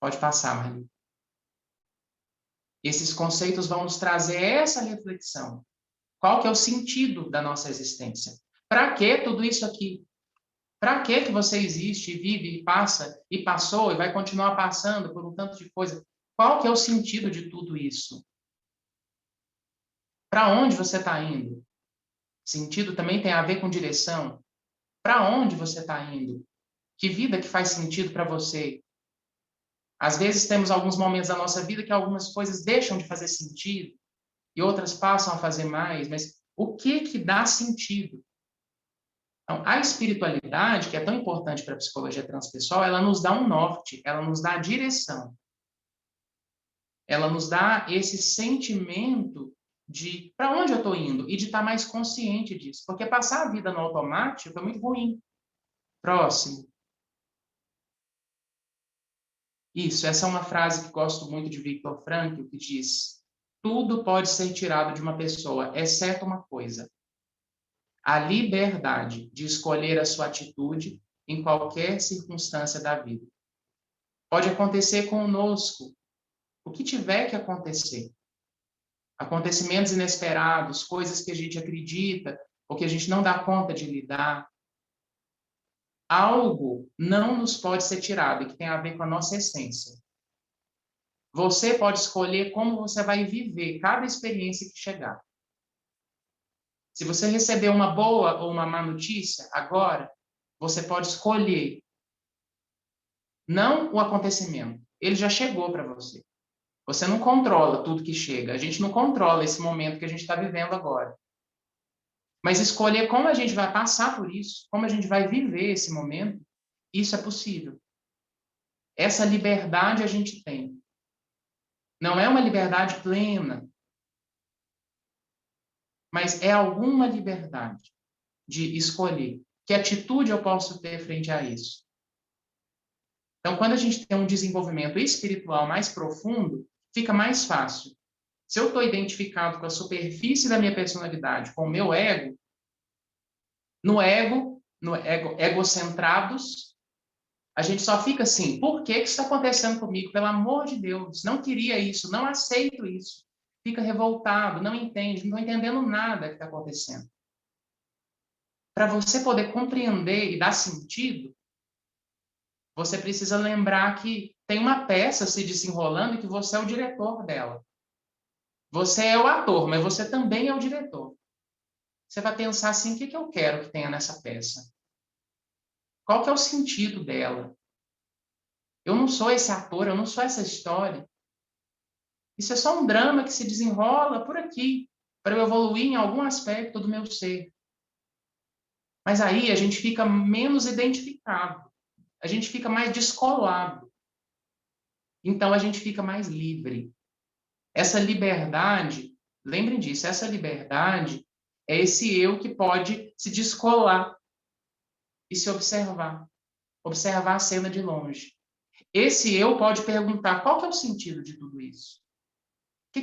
Pode passar, Marli. Esses conceitos vão nos trazer essa reflexão. Qual que é o sentido da nossa existência? Para que tudo isso aqui? Para que você existe, vive, e passa, e passou, e vai continuar passando por um tanto de coisa? Qual que é o sentido de tudo isso? Para onde você está indo? Sentido também tem a ver com direção. Para onde você está indo? Que vida que faz sentido para você? Às vezes temos alguns momentos da nossa vida que algumas coisas deixam de fazer sentido e outras passam a fazer mais, mas o que dá sentido? Então, a espiritualidade, que é tão importante para a psicologia transpessoal, ela nos dá um norte, ela nos dá a direção. Ela nos dá esse sentimento de para onde eu estou indo e de estar mais consciente disso. Porque passar a vida no automático é muito ruim. Próximo. Isso, essa é uma frase que gosto muito de Viktor Frankl, que diz: tudo pode ser tirado de uma pessoa, exceto uma coisa: a liberdade de escolher a sua atitude em qualquer circunstância da vida. Pode acontecer conosco o que tiver que acontecer. Acontecimentos inesperados, coisas que a gente acredita ou que a gente não dá conta de lidar. Algo não nos pode ser tirado e que tem a ver com a nossa essência. Você pode escolher como você vai viver cada experiência que chegar. Se você receber uma boa ou uma má notícia agora, você pode escolher não o acontecimento. Ele já chegou para você. Você não controla tudo que chega. A gente não controla esse momento que a gente está vivendo agora. Mas escolher como a gente vai passar por isso, como a gente vai viver esse momento, isso é possível. Essa liberdade a gente tem. Não é uma liberdade plena, mas é alguma liberdade de escolher. Que atitude eu posso ter frente a isso? Então, quando a gente tem um desenvolvimento espiritual mais profundo, fica mais fácil. Se eu estou identificado com a superfície da minha personalidade, com o meu ego, no ego, egocentrados, a gente só fica assim: por que isso está acontecendo comigo? Pelo amor de Deus, não queria isso, não aceito isso. Fica revoltado, não entende, não está entendendo nada que está acontecendo. Para você poder compreender e dar sentido, você precisa lembrar que tem uma peça se desenrolando e que você é o diretor dela. Você é o ator, mas você também é o diretor. Você vai pensar assim: o que eu quero que tenha nessa peça? Qual que é o sentido dela? Eu não sou esse ator, eu não sou essa história. Isso é só um drama que se desenrola por aqui, para eu evoluir em algum aspecto do meu ser. Mas aí a gente fica menos identificado, a gente fica mais descolado. Então a gente fica mais livre. Essa liberdade, lembrem disso, essa liberdade é esse eu que pode se descolar e se observar, observar a cena de longe. Esse eu pode perguntar: qual que é o sentido de tudo isso?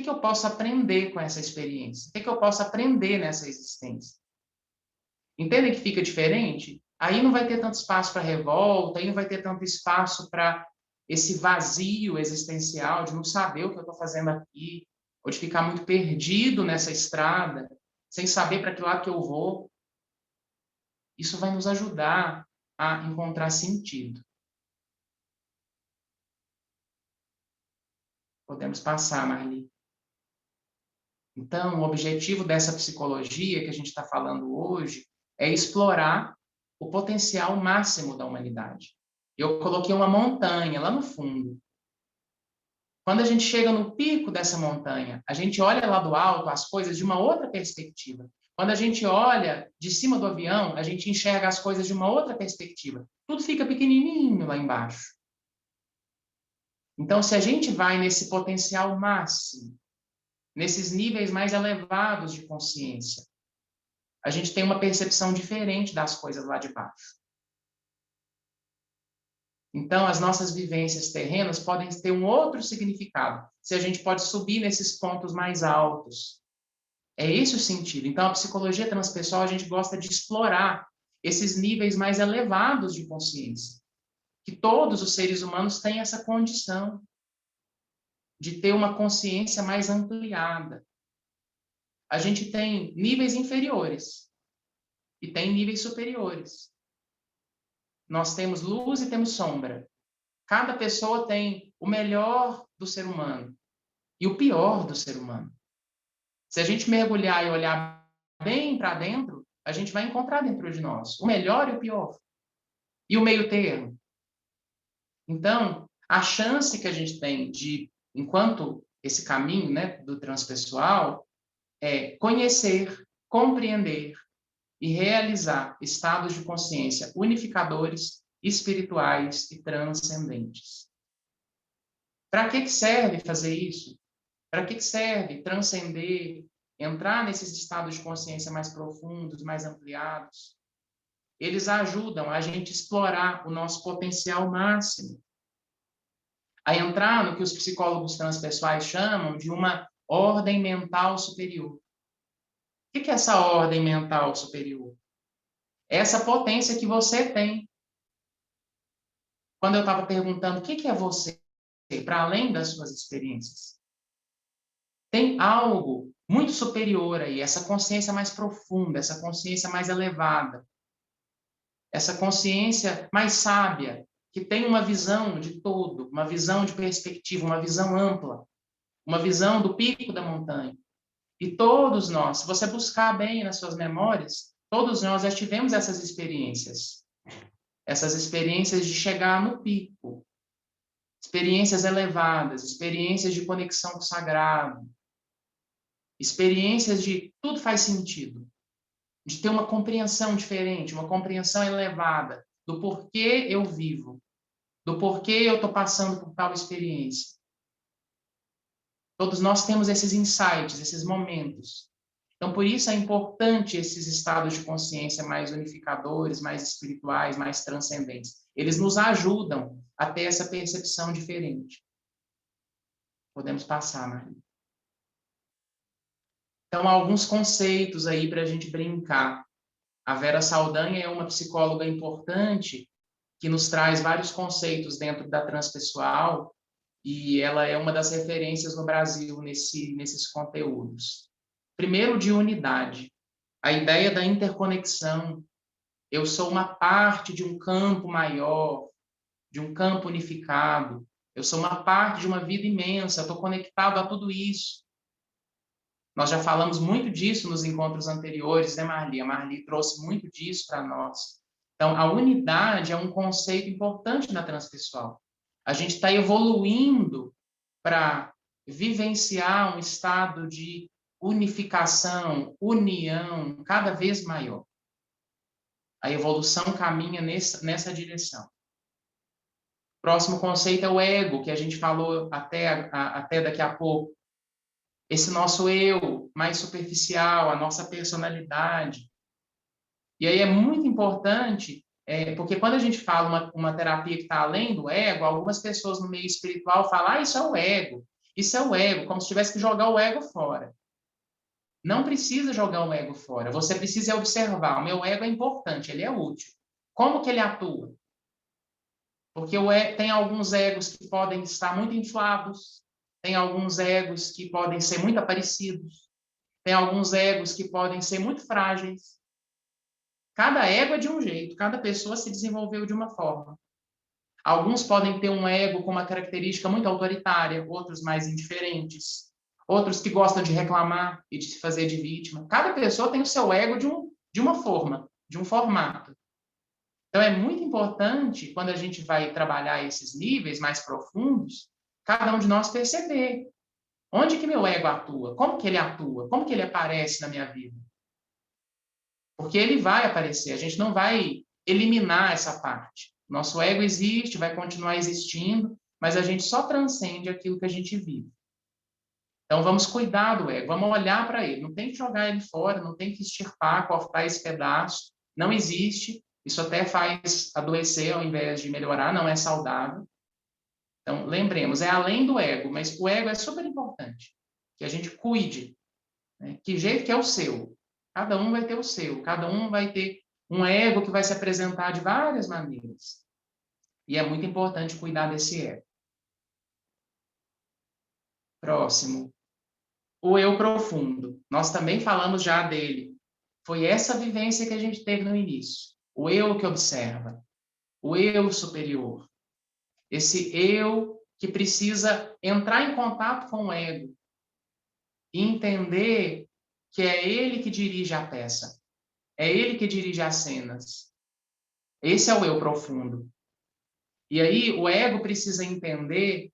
que eu posso aprender com essa experiência? O que eu posso aprender nessa existência? Entendem que fica diferente? Aí não vai ter tanto espaço para revolta, aí não vai ter tanto espaço para esse vazio existencial de não saber o que eu estou fazendo aqui, ou de ficar muito perdido nessa estrada, sem saber para que lado que eu vou. Isso vai nos ajudar a encontrar sentido. Podemos passar, Marli. Então, o objetivo dessa psicologia que a gente está falando hoje é explorar o potencial máximo da humanidade. Eu coloquei uma montanha lá no fundo. Quando a gente chega no pico dessa montanha, a gente olha lá do alto as coisas de uma outra perspectiva. Quando a gente olha de cima do avião, a gente enxerga as coisas de uma outra perspectiva. Tudo fica pequenininho lá embaixo. Então, se a gente vai nesse potencial máximo, nesses níveis mais elevados de consciência, a gente tem uma percepção diferente das coisas lá de baixo. Então, as nossas vivências terrenas podem ter um outro significado, se a gente pode subir nesses pontos mais altos. É esse o sentido. Então, a psicologia transpessoal, a gente gosta de explorar esses níveis mais elevados de consciência, que todos os seres humanos têm essa condição de ter uma consciência mais ampliada. A gente tem níveis inferiores e tem níveis superiores. Nós temos luz e temos sombra. Cada pessoa tem o melhor do ser humano e o pior do ser humano. Se a gente mergulhar e olhar bem para dentro, a gente vai encontrar dentro de nós o melhor e o pior. E o meio termo. Então, a chance que a gente tem de, enquanto esse caminho, né, do transpessoal, é conhecer, compreender e realizar estados de consciência unificadores, espirituais e transcendentes. Para que serve fazer isso? Para que serve transcender, entrar nesses estados de consciência mais profundos, mais ampliados? Eles ajudam a gente explorar o nosso potencial máximo, a entrar no que os psicólogos transpessoais chamam de uma ordem mental superior. O que é essa ordem mental superior? É essa potência que você tem. Quando eu estava perguntando o que é você, para além das suas experiências, tem algo muito superior aí, essa consciência mais profunda, essa consciência mais elevada, essa consciência mais sábia, que tem uma visão de todo, uma visão de perspectiva, uma visão ampla, uma visão do pico da montanha. E todos nós, se você buscar bem nas suas memórias, todos nós já tivemos essas experiências de chegar no pico, experiências elevadas, experiências de conexão com o sagrado, experiências de tudo faz sentido, de ter uma compreensão diferente, uma compreensão elevada do porquê eu vivo, do porquê eu estou passando por tal experiência. Todos nós temos esses insights, esses momentos. Então, por isso é importante esses estados de consciência mais unificadores, mais espirituais, mais transcendentes. Eles nos ajudam a ter essa percepção diferente. Podemos passar, Maria. Então, há alguns conceitos aí para a gente brincar. A Vera Saldanha é uma psicóloga importante que nos traz vários conceitos dentro da transpessoal e ela é uma das referências no Brasil nesses conteúdos. Primeiro, de unidade. A ideia da interconexão. Eu sou uma parte de um campo maior, de um campo unificado. Eu sou uma parte de uma vida imensa, estou conectado a tudo isso. Nós já falamos muito disso nos encontros anteriores, né, Marli? A Marli trouxe muito disso para nós. Então, a unidade é um conceito importante na transpessoal. A gente está evoluindo para vivenciar um estado de unificação, união cada vez maior. A evolução caminha nessa direção. Próximo conceito é o ego, que a gente falou até daqui a pouco. Esse nosso eu mais superficial, a nossa personalidade. E aí é muito importante, porque quando a gente fala uma terapia que está além do ego, algumas pessoas no meio espiritual falam, isso é o ego. Isso é o ego, como se tivesse que jogar o ego fora. Não precisa jogar o ego fora. Você precisa observar. O meu ego é importante, ele é útil. Como que ele atua? Porque tem alguns egos que podem estar muito inflados, tem alguns egos que podem ser muito aparecidos, tem alguns egos que podem ser muito frágeis. Cada ego é de um jeito, cada pessoa se desenvolveu de uma forma. Alguns podem ter um ego com uma característica muito autoritária, outros mais indiferentes, outros que gostam de reclamar e de se fazer de vítima. Cada pessoa tem o seu ego de uma forma, de um formato. Então, é muito importante, quando a gente vai trabalhar esses níveis mais profundos, cada um de nós perceber onde que meu ego atua, como que ele aparece na minha vida. Porque ele vai aparecer, a gente não vai eliminar essa parte. Nosso ego existe, vai continuar existindo, mas a gente só transcende aquilo que a gente vive. Então, vamos cuidar do ego, vamos olhar para ele. Não tem que jogar ele fora, não tem que extirpar, cortar esse pedaço. Não existe. Isso até faz adoecer ao invés de melhorar, não é saudável. Então, lembremos, é além do ego, mas o ego é super importante, que a gente cuide, né? Que jeito que é o seu? Cada um vai ter o seu, cada um vai ter um ego que vai se apresentar de várias maneiras. E é muito importante cuidar desse ego. Próximo. O eu profundo. Nós também falamos já dele. Foi essa vivência que a gente teve no início. O eu que observa. O eu superior. Esse eu que precisa entrar em contato com o ego e entender que é ele que dirige a peça. É ele que dirige as cenas. Esse é o eu profundo. E aí o ego precisa entender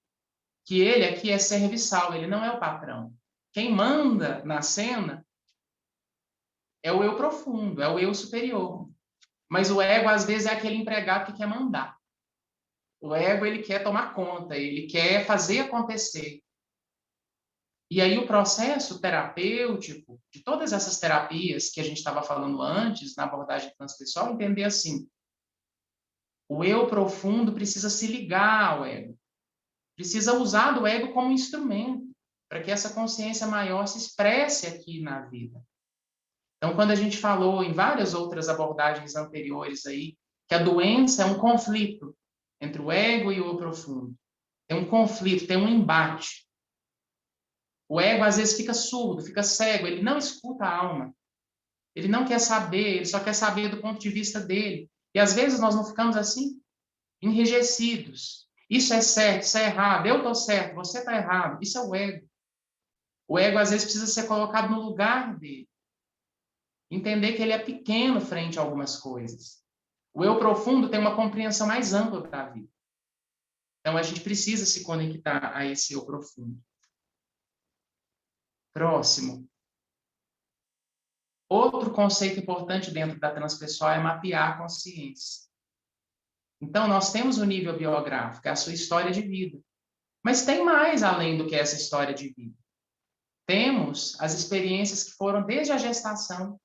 que ele aqui é serviçal, ele não é o patrão. Quem manda na cena é o eu profundo, é o eu superior. Mas o ego, às vezes, é aquele empregado que quer mandar. O ego, ele quer tomar conta, ele quer fazer acontecer. E aí o processo terapêutico, de todas essas terapias que a gente estava falando antes, na abordagem transpessoal, entender assim, o eu profundo precisa se ligar ao ego. Precisa usar do ego como instrumento para que essa consciência maior se expresse aqui na vida. Então, quando a gente falou em várias outras abordagens anteriores aí, que a doença é um conflito entre o ego e o eu profundo. Tem um conflito, tem um embate. O ego, às vezes, fica surdo, fica cego, ele não escuta a alma. Ele não quer saber, ele só quer saber do ponto de vista dele. E, às vezes, nós não ficamos assim, enrijecidos. Isso é certo, isso é errado, eu estou certo, você está errado. Isso é o ego. O ego, às vezes, precisa ser colocado no lugar dele. Entender que ele é pequeno frente a algumas coisas. O eu profundo tem uma compreensão mais ampla da vida. Então, a gente precisa se conectar a esse eu profundo. Próximo. Outro conceito importante dentro da transpessoal é mapear a consciência. Então, nós temos o nível biográfico, é a sua história de vida. Mas tem mais além do que essa história de vida. Temos as experiências que foram desde a gestação,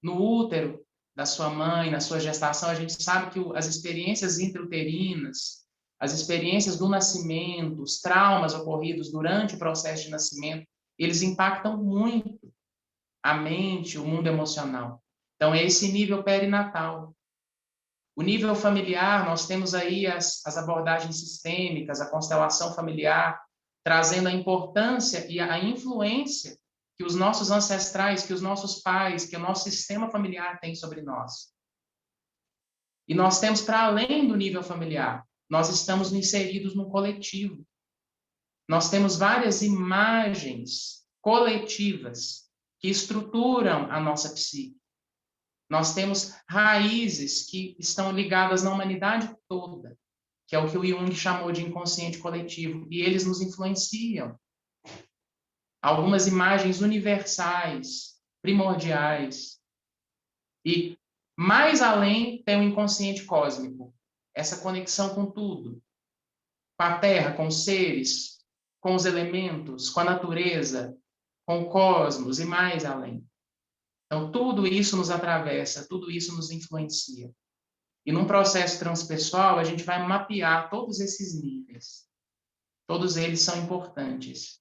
no útero da sua mãe, na sua gestação, a gente sabe que as experiências intrauterinas, as experiências do nascimento, os traumas ocorridos durante o processo de nascimento, eles impactam muito a mente, o mundo emocional. Então, é esse nível perinatal. O nível familiar, nós temos aí as abordagens sistêmicas, a constelação familiar, trazendo a importância e a influência que os nossos ancestrais, que os nossos pais, que o nosso sistema familiar tem sobre nós. E nós temos, para além do nível familiar, nós estamos inseridos no coletivo. Nós temos várias imagens coletivas que estruturam a nossa psique. Nós temos raízes que estão ligadas na humanidade toda, que é o que o Jung chamou de inconsciente coletivo, e eles nos influenciam. Algumas imagens universais, primordiais. E, mais além, tem o inconsciente cósmico, essa conexão com tudo, com a Terra, com os seres, com os elementos, com a natureza, com o cosmos e mais além. Então, tudo isso nos atravessa, tudo isso nos influencia. E num processo transpessoal, a gente vai mapear todos esses níveis. Todos eles são importantes.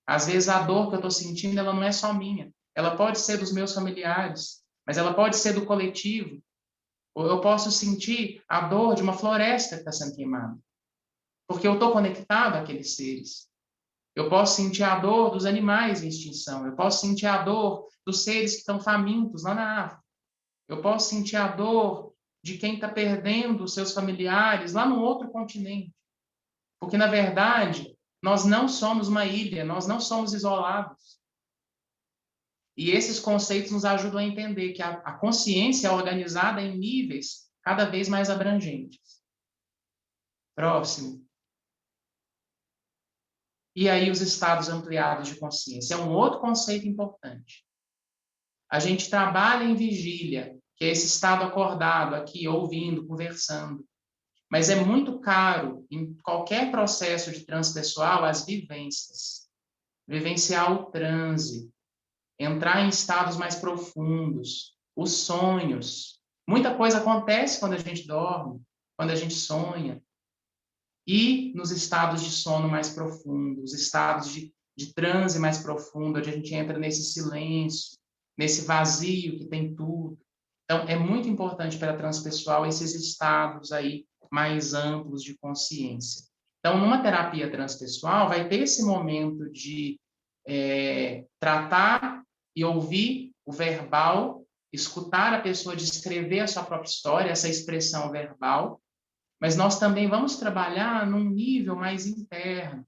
Às vezes a dor que eu estou sentindo, ela não é só minha. Ela pode ser dos meus familiares, mas ela pode ser do coletivo. Ou eu posso sentir a dor de uma floresta que está sendo queimada, porque eu estou conectado àqueles seres. Eu posso sentir a dor dos animais em extinção. Eu posso sentir a dor dos seres que estão famintos lá na África. Eu posso sentir a dor de quem está perdendo os seus familiares lá no outro continente. Porque, na verdade, nós não somos uma ilha, nós não somos isolados. E esses conceitos nos ajudam a entender que a consciência é organizada em níveis cada vez mais abrangentes. Próximo. E aí os estados ampliados de consciência. É um outro conceito importante. A gente trabalha em vigília, que é esse estado acordado aqui, ouvindo, conversando. Mas é muito caro, em qualquer processo de transpessoal, as vivências. Vivenciar o transe, entrar em estados mais profundos, os sonhos. Muita coisa acontece quando a gente dorme, quando a gente sonha. E nos estados de sono mais profundos, estados de transe mais profundo, onde a gente entra nesse silêncio, nesse vazio que tem tudo. Então, é muito importante para a transpessoal esses estados aí mais amplos de consciência. Então, numa terapia transpessoal, vai ter esse momento de tratar e ouvir o verbal, escutar a pessoa descrever a sua própria história, essa expressão verbal, mas nós também vamos trabalhar num nível mais interno.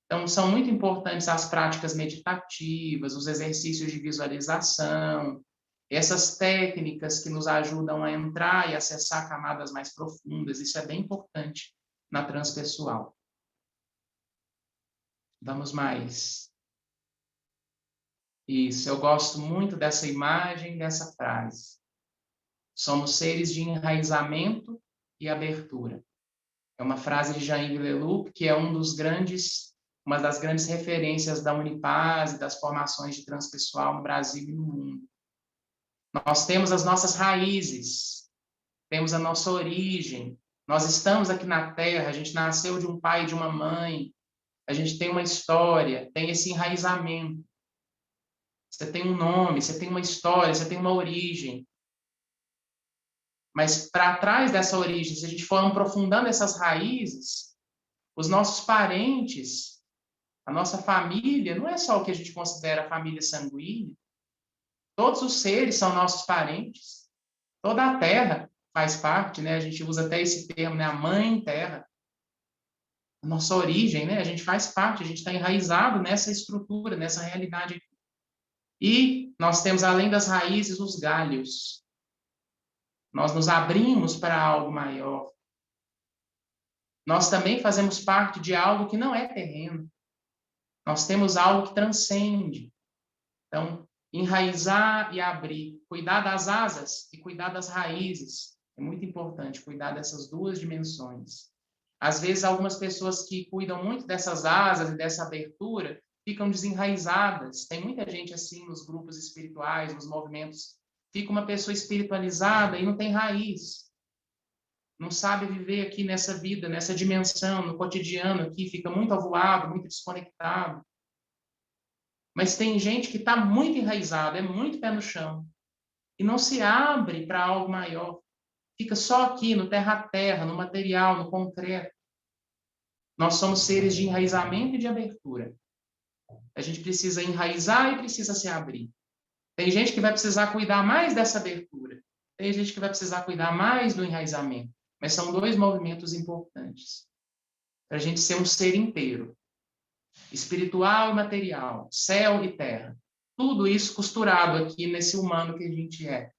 Então, são muito importantes as práticas meditativas, os exercícios de visualização, essas técnicas que nos ajudam a entrar e acessar camadas mais profundas. Isso é bem importante na transpessoal. Vamos mais. Isso, eu gosto muito dessa imagem, dessa frase. Somos seres de enraizamento e abertura. É uma frase de Jean-Yves Leloup, que é uma das grandes referências da Unipaz e das formações de transpessoal no Brasil e no mundo. Nós temos as nossas raízes, temos a nossa origem, nós estamos aqui na Terra, a gente nasceu de um pai e de uma mãe, a gente tem uma história, tem esse enraizamento. Você tem um nome, você tem uma história, você tem uma origem. Mas para trás dessa origem, se a gente for aprofundando essas raízes, os nossos parentes, a nossa família, não é só o que a gente considera família sanguínea. Todos os seres são nossos parentes. Toda a terra faz parte, né? A gente usa até esse termo, né? A mãe terra. A nossa origem, né? A gente faz parte, a gente está enraizado nessa estrutura, nessa realidade. E nós temos, além das raízes, os galhos. Nós nos abrimos para algo maior. Nós também fazemos parte de algo que não é terreno. Nós temos algo que transcende. Então, enraizar e abrir, cuidar das asas e cuidar das raízes. É muito importante cuidar dessas duas dimensões. Às vezes, algumas pessoas que cuidam muito dessas asas e dessa abertura ficam desenraizadas. Tem muita gente assim nos grupos espirituais, nos movimentos. Fica uma pessoa espiritualizada e não tem raiz. Não sabe viver aqui nessa vida, nessa dimensão, no cotidiano aqui, fica muito avoado, muito desconectado. Mas tem gente que está muito enraizada, é muito pé no chão, e não se abre para algo maior. Fica só aqui, no terra a terra, no material, no concreto. Nós somos seres de enraizamento e de abertura. A gente precisa enraizar e precisa se abrir. Tem gente que vai precisar cuidar mais dessa abertura. Tem gente que vai precisar cuidar mais do enraizamento. Mas são dois movimentos importantes para a gente ser um ser inteiro. Espiritual e material, céu e terra. Tudo isso costurado aqui nesse humano que a gente é.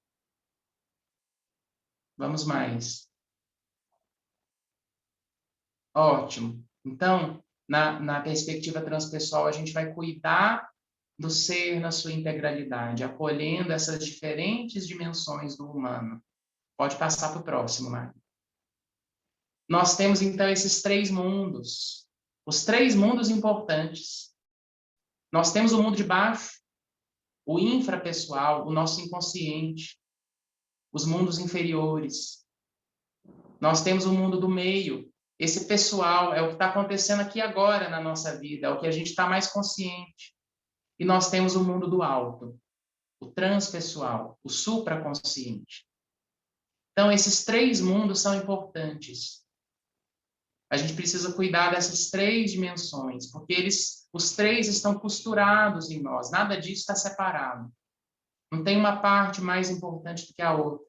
Vamos mais. Ótimo. Então, na perspectiva transpessoal, a gente vai cuidar do ser na sua integralidade, acolhendo essas diferentes dimensões do humano. Pode passar para o próximo, Mário. Nós temos, então, esses três mundos. Os três mundos importantes. Nós temos o mundo de baixo, o infrapessoal, o nosso inconsciente, os mundos inferiores. Nós temos o mundo do meio, Esse pessoal é o que está acontecendo aqui agora na nossa vida, é o que a gente está mais consciente. E nós temos o mundo do alto, o transpessoal, o supraconsciente. Então, esses 3 mundos são importantes. A gente precisa cuidar dessas 3 dimensões, porque os 3 estão costurados em nós, nada disso está separado. Não tem uma parte mais importante do que a outra.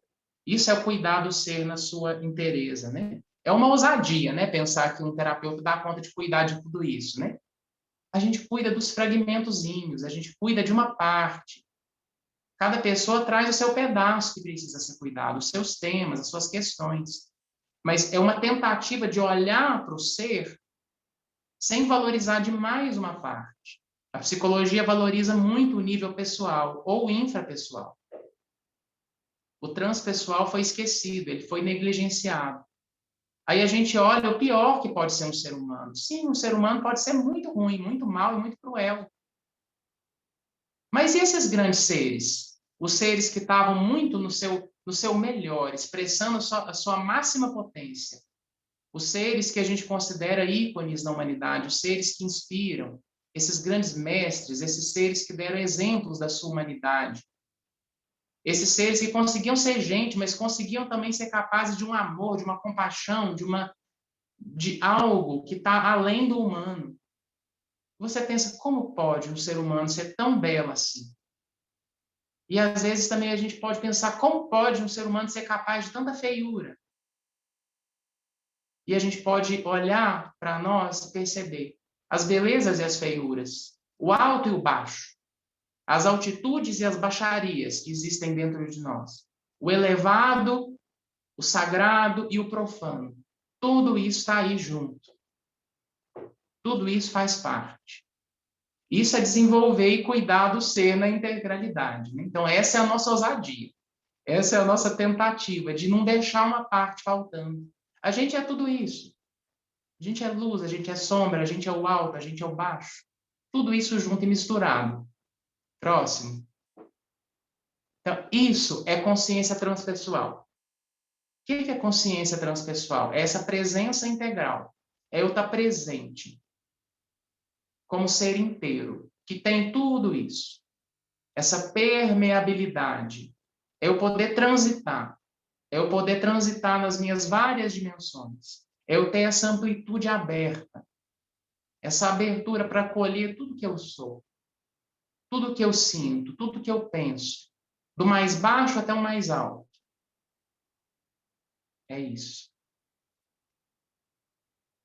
Isso é o cuidar do ser na sua inteireza, né? É uma ousadia, né? Pensar que um terapeuta dá conta de cuidar de tudo isso, né? A gente cuida dos fragmentozinhos, a gente cuida de uma parte. Cada pessoa traz o seu pedaço que precisa ser cuidado, os seus temas, as suas questões. Mas é uma tentativa de olhar para o ser sem valorizar demais uma parte. A psicologia valoriza muito o nível pessoal ou infrapessoal. O transpessoal foi esquecido, ele foi negligenciado. Aí a gente olha o pior que pode ser um ser humano. Sim, um ser humano pode ser muito ruim, muito mau e muito cruel. Mas e esses grandes seres? Os seres que estavam muito no seu melhor, expressando a sua máxima potência. Os seres que a gente considera ícones da humanidade, os seres que inspiram, esses grandes mestres, esses seres que deram exemplos da sua humanidade. Esses seres que conseguiam ser gente, mas conseguiam também ser capazes de um amor, de uma compaixão, de algo que está além do humano. Você pensa, como pode um ser humano ser tão belo assim? E às vezes também a gente pode pensar, como pode um ser humano ser capaz de tanta feiura? E a gente pode olhar para nós e perceber as belezas e as feiuras, o alto e o baixo, as altitudes e as baixarias que existem dentro de nós, o elevado, o sagrado e o profano. Tudo isso está aí junto. Tudo isso faz parte. Isso é desenvolver e cuidar do ser na integralidade. Então, essa é a nossa ousadia. Essa é a nossa tentativa de não deixar uma parte faltando. A gente é tudo isso. A gente é luz, a gente é sombra, a gente é o alto, a gente é o baixo. Tudo isso junto e misturado. Próximo. Então, isso é consciência transpessoal. O que é consciência transpessoal? É essa presença integral. É eu estar presente como ser inteiro, que tem tudo isso. Essa permeabilidade. É eu poder transitar. É eu poder transitar nas minhas várias dimensões. É eu ter essa amplitude aberta. Essa abertura para acolher tudo que eu sou. Tudo que eu sinto, tudo que eu penso. Do mais baixo até o mais alto. É isso.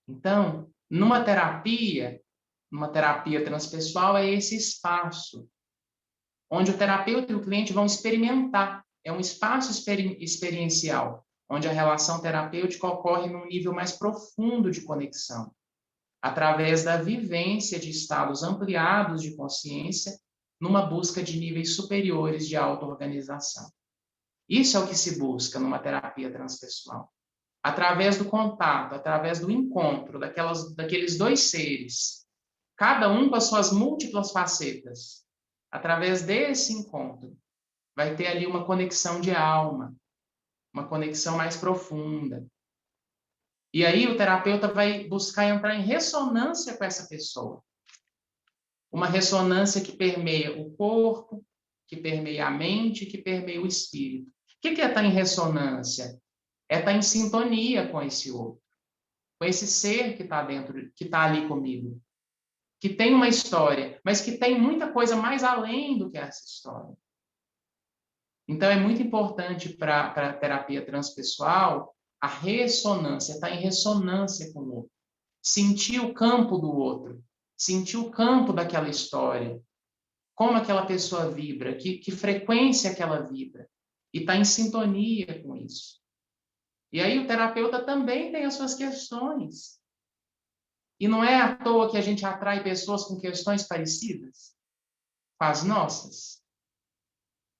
Então, numa terapia transpessoal, é esse espaço onde o terapeuta e o cliente vão experimentar. É um espaço experiencial, onde a relação terapêutica ocorre num nível mais profundo de conexão, através da vivência de estados ampliados de consciência, numa busca de níveis superiores de auto-organização. Isso é o que se busca numa terapia transpessoal. Através do contato, através do encontro daqueles 2 seres, cada um com as suas múltiplas facetas, através desse encontro, vai ter ali uma conexão de alma, uma conexão mais profunda. E aí o terapeuta vai buscar entrar em ressonância com essa pessoa. Uma ressonância que permeia o corpo, que permeia a mente, que permeia o espírito. O que é estar em ressonância? É estar em sintonia com esse outro, com esse ser que está dentro, que está ali comigo, que tem uma história, mas que tem muita coisa mais além do que essa história. Então, é muito importante para a terapia transpessoal a ressonância, estar em ressonância com o outro, sentir o campo do outro, sentir o campo daquela história, como aquela pessoa vibra, que frequência que ela vibra, e estar em sintonia com isso. E aí o terapeuta também tem as suas questões. E não é à toa que a gente atrai pessoas com questões parecidas com as nossas.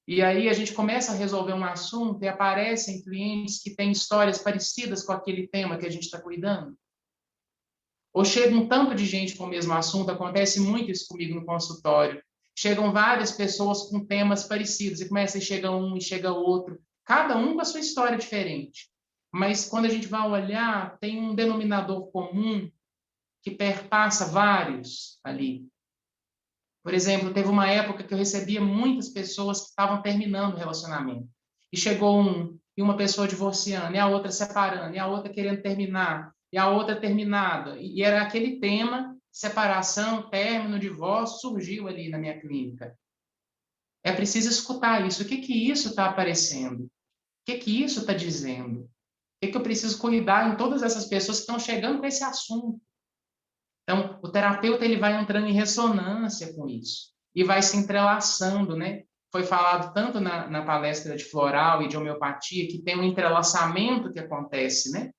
E aí a gente começa a resolver um assunto e aparecem clientes que têm histórias parecidas com aquele tema que a gente está cuidando. Ou chega um tanto de gente com o mesmo assunto, acontece muito isso comigo no consultório. Chegam várias pessoas com temas parecidos, e começa e chega um e chega outro, cada um com a sua história diferente. mas quando a gente vai olhar, tem um denominador comum que perpassa vários ali. Por exemplo, teve uma época que eu recebia muitas pessoas que estavam terminando o relacionamento. E chegou e uma pessoa divorciando, e a outra separando, e a outra querendo terminar, e a outra terminada. E era aquele tema, separação, término, divórcio, surgiu ali na minha clínica. É preciso escutar isso. O que que isso está aparecendo? O que que isso está dizendo? O que que eu preciso cuidar em todas essas pessoas que estão chegando com esse assunto? Então, o terapeuta ele vai entrando em ressonância com isso e vai se entrelaçando, né? Foi falado tanto na palestra de floral e de homeopatia que tem um entrelaçamento que acontece, né?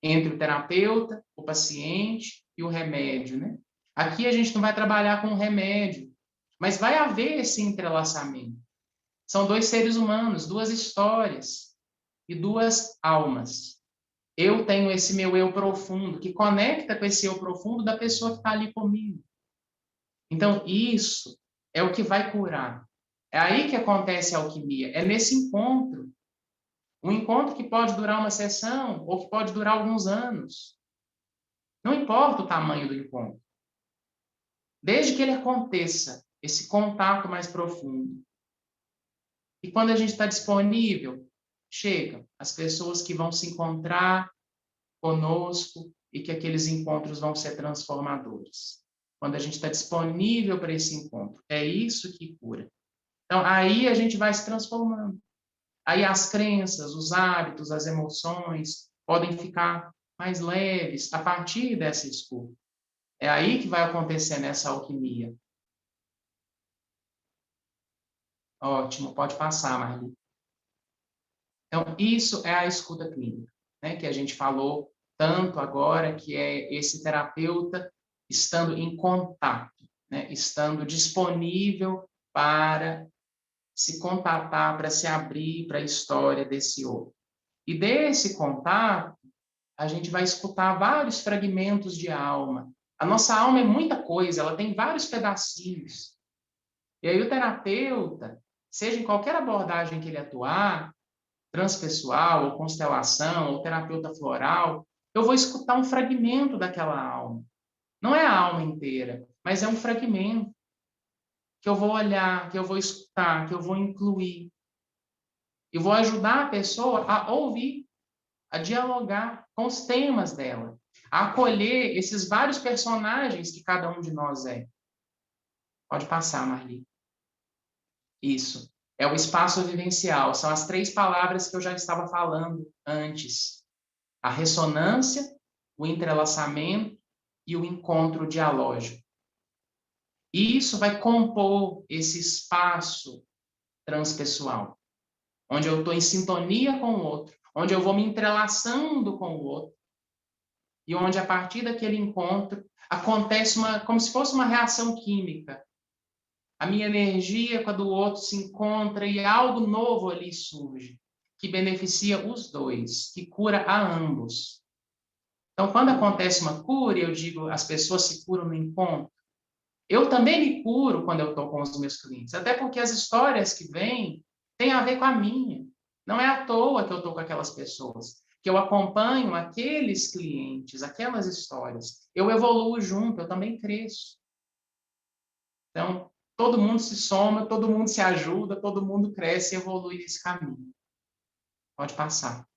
Entre o terapeuta, o paciente e o remédio, né? Aqui a gente não vai trabalhar com o remédio, mas vai haver esse entrelaçamento. São dois seres humanos, duas histórias e duas almas. Eu tenho esse meu eu profundo, que conecta com esse eu profundo da pessoa que está ali comigo. Então, isso é o que vai curar. É aí que acontece a alquimia, é nesse encontro. Um encontro que pode durar uma sessão ou que pode durar alguns anos. Não importa o tamanho do encontro. Desde que ele aconteça, esse contato mais profundo. E quando a gente está disponível, chegam as pessoas que vão se encontrar conosco e que aqueles encontros vão ser transformadores. Quando a gente está disponível para esse encontro. É isso que cura. Então, aí a gente vai se transformando. Aí as crenças, os hábitos, as emoções podem ficar mais leves a partir dessa escuta. É aí que vai acontecer nessa alquimia. Ótimo, pode passar, Marli. Então, isso é a escuta clínica, né, que a gente falou tanto agora, que é esse terapeuta estando em contato, né, estando disponível para se contatar, para se abrir para a história desse outro. E desse contato, a gente vai escutar vários fragmentos de alma. A nossa alma é muita coisa, ela tem vários pedacinhos. E aí o terapeuta, seja em qualquer abordagem que ele atuar, transpessoal, ou constelação, ou terapeuta floral, eu vou escutar um fragmento daquela alma. Não é a alma inteira, mas é um fragmento que eu vou olhar, que eu vou escutar, que eu vou incluir. E vou ajudar a pessoa a ouvir, a dialogar com os temas dela, a acolher esses vários personagens que cada um de nós é. Pode passar, Marli. Isso. É o espaço vivencial. São as 3 palavras que eu já estava falando antes. A ressonância, o entrelaçamento e o encontro dialógico. E isso vai compor esse espaço transpessoal, onde eu estou em sintonia com o outro, onde eu vou me entrelaçando com o outro, e onde, a partir daquele encontro, acontece como se fosse uma reação química. A minha energia com a do outro se encontra e algo novo ali surge, que beneficia os dois, que cura a ambos. Então, quando acontece uma cura, eu digo, as pessoas se curam no encontro. Eu também me curo quando eu estou com os meus clientes, até porque as histórias que vêm têm a ver com a minha. Não é à toa que eu estou com aquelas pessoas, que eu acompanho aqueles clientes, aquelas histórias. Eu evoluo junto, eu também cresço. Então, todo mundo se soma, todo mundo se ajuda, todo mundo cresce e evolui nesse caminho. Pode passar.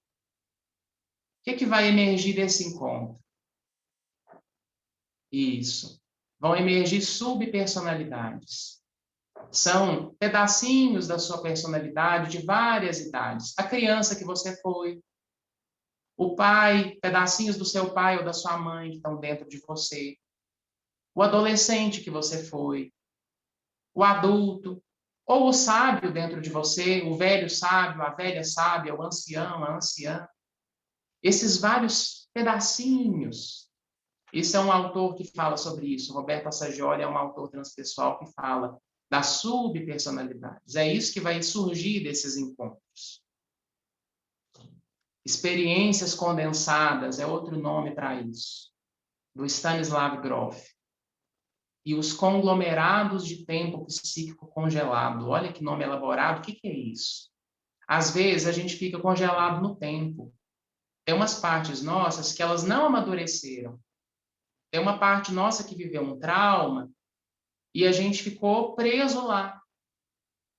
O que vai emergir desse encontro? Isso. Vão emergir subpersonalidades. São pedacinhos da sua personalidade de várias idades. A criança que você foi, o pai, pedacinhos do seu pai ou da sua mãe que estão dentro de você, o adolescente que você foi, o adulto, ou o sábio dentro de você, o velho sábio, a velha sábia, o ancião, a anciã. Esses vários pedacinhos. Esse é um autor que fala sobre isso. Roberto Assagioli é um autor transpessoal que fala das subpersonalidades. É isso que vai surgir desses encontros. Experiências condensadas é outro nome para isso, do Stanislav Grof. E os conglomerados de tempo psíquico congelado. Olha que nome elaborado, o que é isso? Às vezes a gente fica congelado no tempo. Tem umas partes nossas que elas não amadureceram. Tem uma parte nossa que viveu um trauma e a gente ficou preso lá.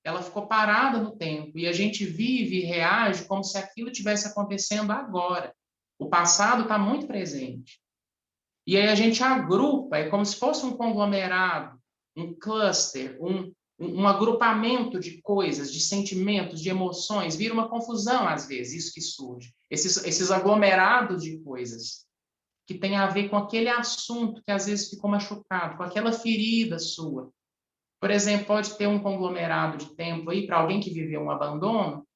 Ela ficou parada no tempo e a gente vive e reage como se aquilo tivesse acontecendo agora. O passado está muito presente. E aí a gente agrupa, é como se fosse um conglomerado, um cluster, um agrupamento de coisas, de sentimentos, de emoções, vira uma confusão às vezes, isso que surge. Esses aglomerados de coisas que tem a ver com aquele assunto que às vezes ficou machucado, com aquela ferida sua. Por exemplo, pode ter um conglomerado de tempo aí para alguém que viveu um abandono,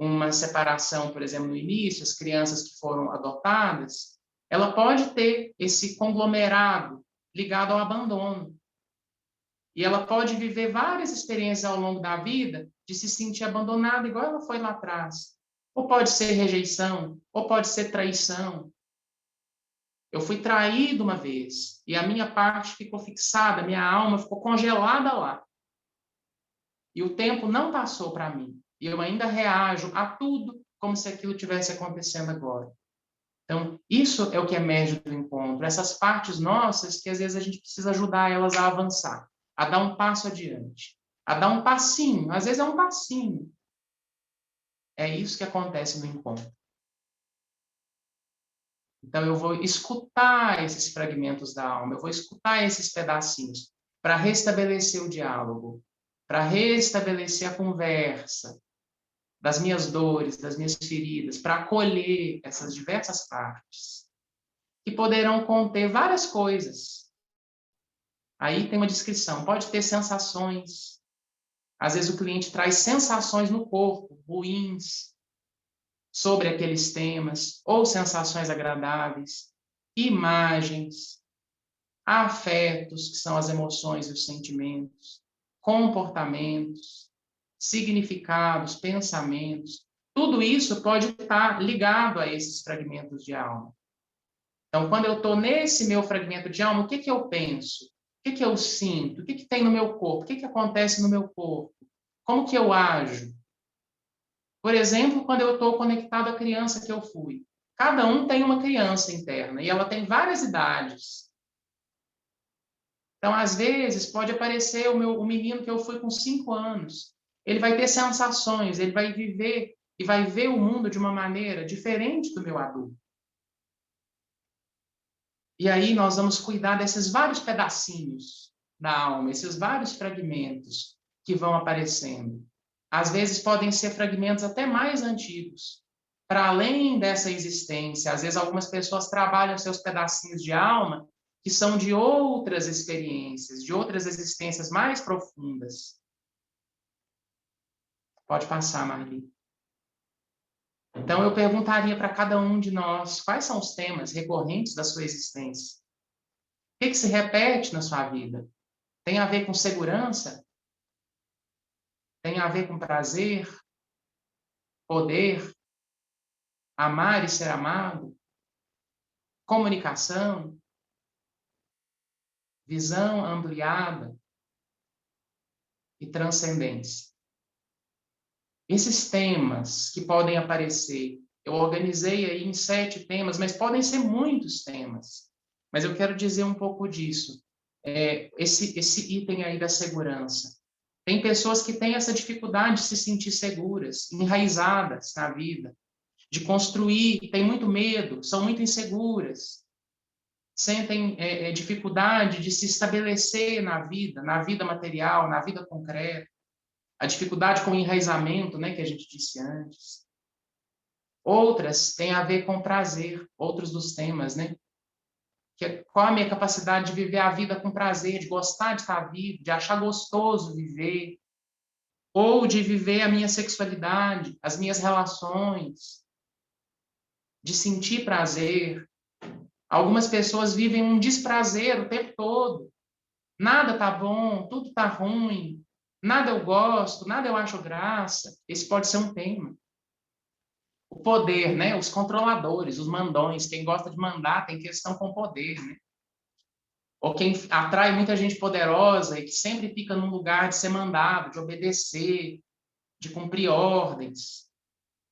uma separação, por exemplo, no início, as crianças que foram adotadas, ela pode ter esse conglomerado ligado ao abandono. E ela pode viver várias experiências ao longo da vida de se sentir abandonada, igual ela foi lá atrás. Ou pode ser rejeição, ou pode ser traição. Eu fui traído uma vez e a minha parte ficou fixada, a minha alma ficou congelada lá. E o tempo não passou para mim. E eu ainda reajo a tudo como se aquilo tivesse acontecendo agora. Então, isso é o que emerge do encontro, essas partes nossas que às vezes a gente precisa ajudar elas a avançar, a dar um passo adiante, a dar um passinho, às vezes é um passinho. É isso que acontece no encontro. Então, eu vou escutar esses fragmentos da alma, eu vou escutar esses pedacinhos para restabelecer o diálogo, para restabelecer a conversa das minhas dores, das minhas feridas, para acolher essas diversas partes, que poderão conter várias coisas. Aí tem uma descrição, pode ter sensações. Às vezes o cliente traz sensações no corpo, ruins, sobre aqueles temas, ou sensações agradáveis, imagens, afetos, que são as emoções e os sentimentos, comportamentos, significados, pensamentos. Tudo isso pode estar ligado a esses fragmentos de alma. Então, quando eu estou nesse meu fragmento de alma, o que eu penso? O que eu sinto? O que tem no meu corpo? O que acontece no meu corpo? Como que eu ajo? Por exemplo, quando eu estou conectado à criança que eu fui. Cada um tem uma criança interna e ela tem várias idades. Então, às vezes, pode aparecer o menino que eu fui com 5 anos. Ele vai ter sensações, ele vai viver e vai ver o mundo de uma maneira diferente do meu adulto. E aí nós vamos cuidar desses vários pedacinhos da alma, esses vários fragmentos que vão aparecendo. Às vezes podem ser fragmentos até mais antigos, para além dessa existência. Às vezes algumas pessoas trabalham seus pedacinhos de alma que são de outras experiências, de outras existências mais profundas. Pode passar, Marli. Então, eu perguntaria para cada um de nós, quais são os temas recorrentes da sua existência? O que se repete na sua vida? Tem a ver com segurança? Tem a ver com prazer? Poder? Amar e ser amado? Comunicação? Visão ampliada? E transcendência? Esses temas que podem aparecer, eu organizei aí em 7 temas, mas podem ser muitos temas. Mas eu quero dizer um pouco disso. Esse item aí da segurança. Tem pessoas que têm essa dificuldade de se sentir seguras, enraizadas na vida, de construir, têm muito medo, são muito inseguras, sentem dificuldade de se estabelecer na vida material, na vida concreta, a dificuldade com o enraizamento, né, que a gente disse antes. Outras têm a ver com prazer, outros dos temas, né? Qual a minha capacidade de viver a vida com prazer, de gostar de estar vivo, de achar gostoso viver, ou de viver a minha sexualidade, as minhas relações, de sentir prazer. Algumas pessoas vivem um desprazer o tempo todo. Nada tá bom, tudo tá ruim, nada eu gosto, nada eu acho graça. Esse pode ser um tema. O poder, né? Os controladores, os mandões, quem gosta de mandar tem questão com poder, né? Ou quem atrai muita gente poderosa e que sempre fica num lugar de ser mandado, de obedecer, de cumprir ordens.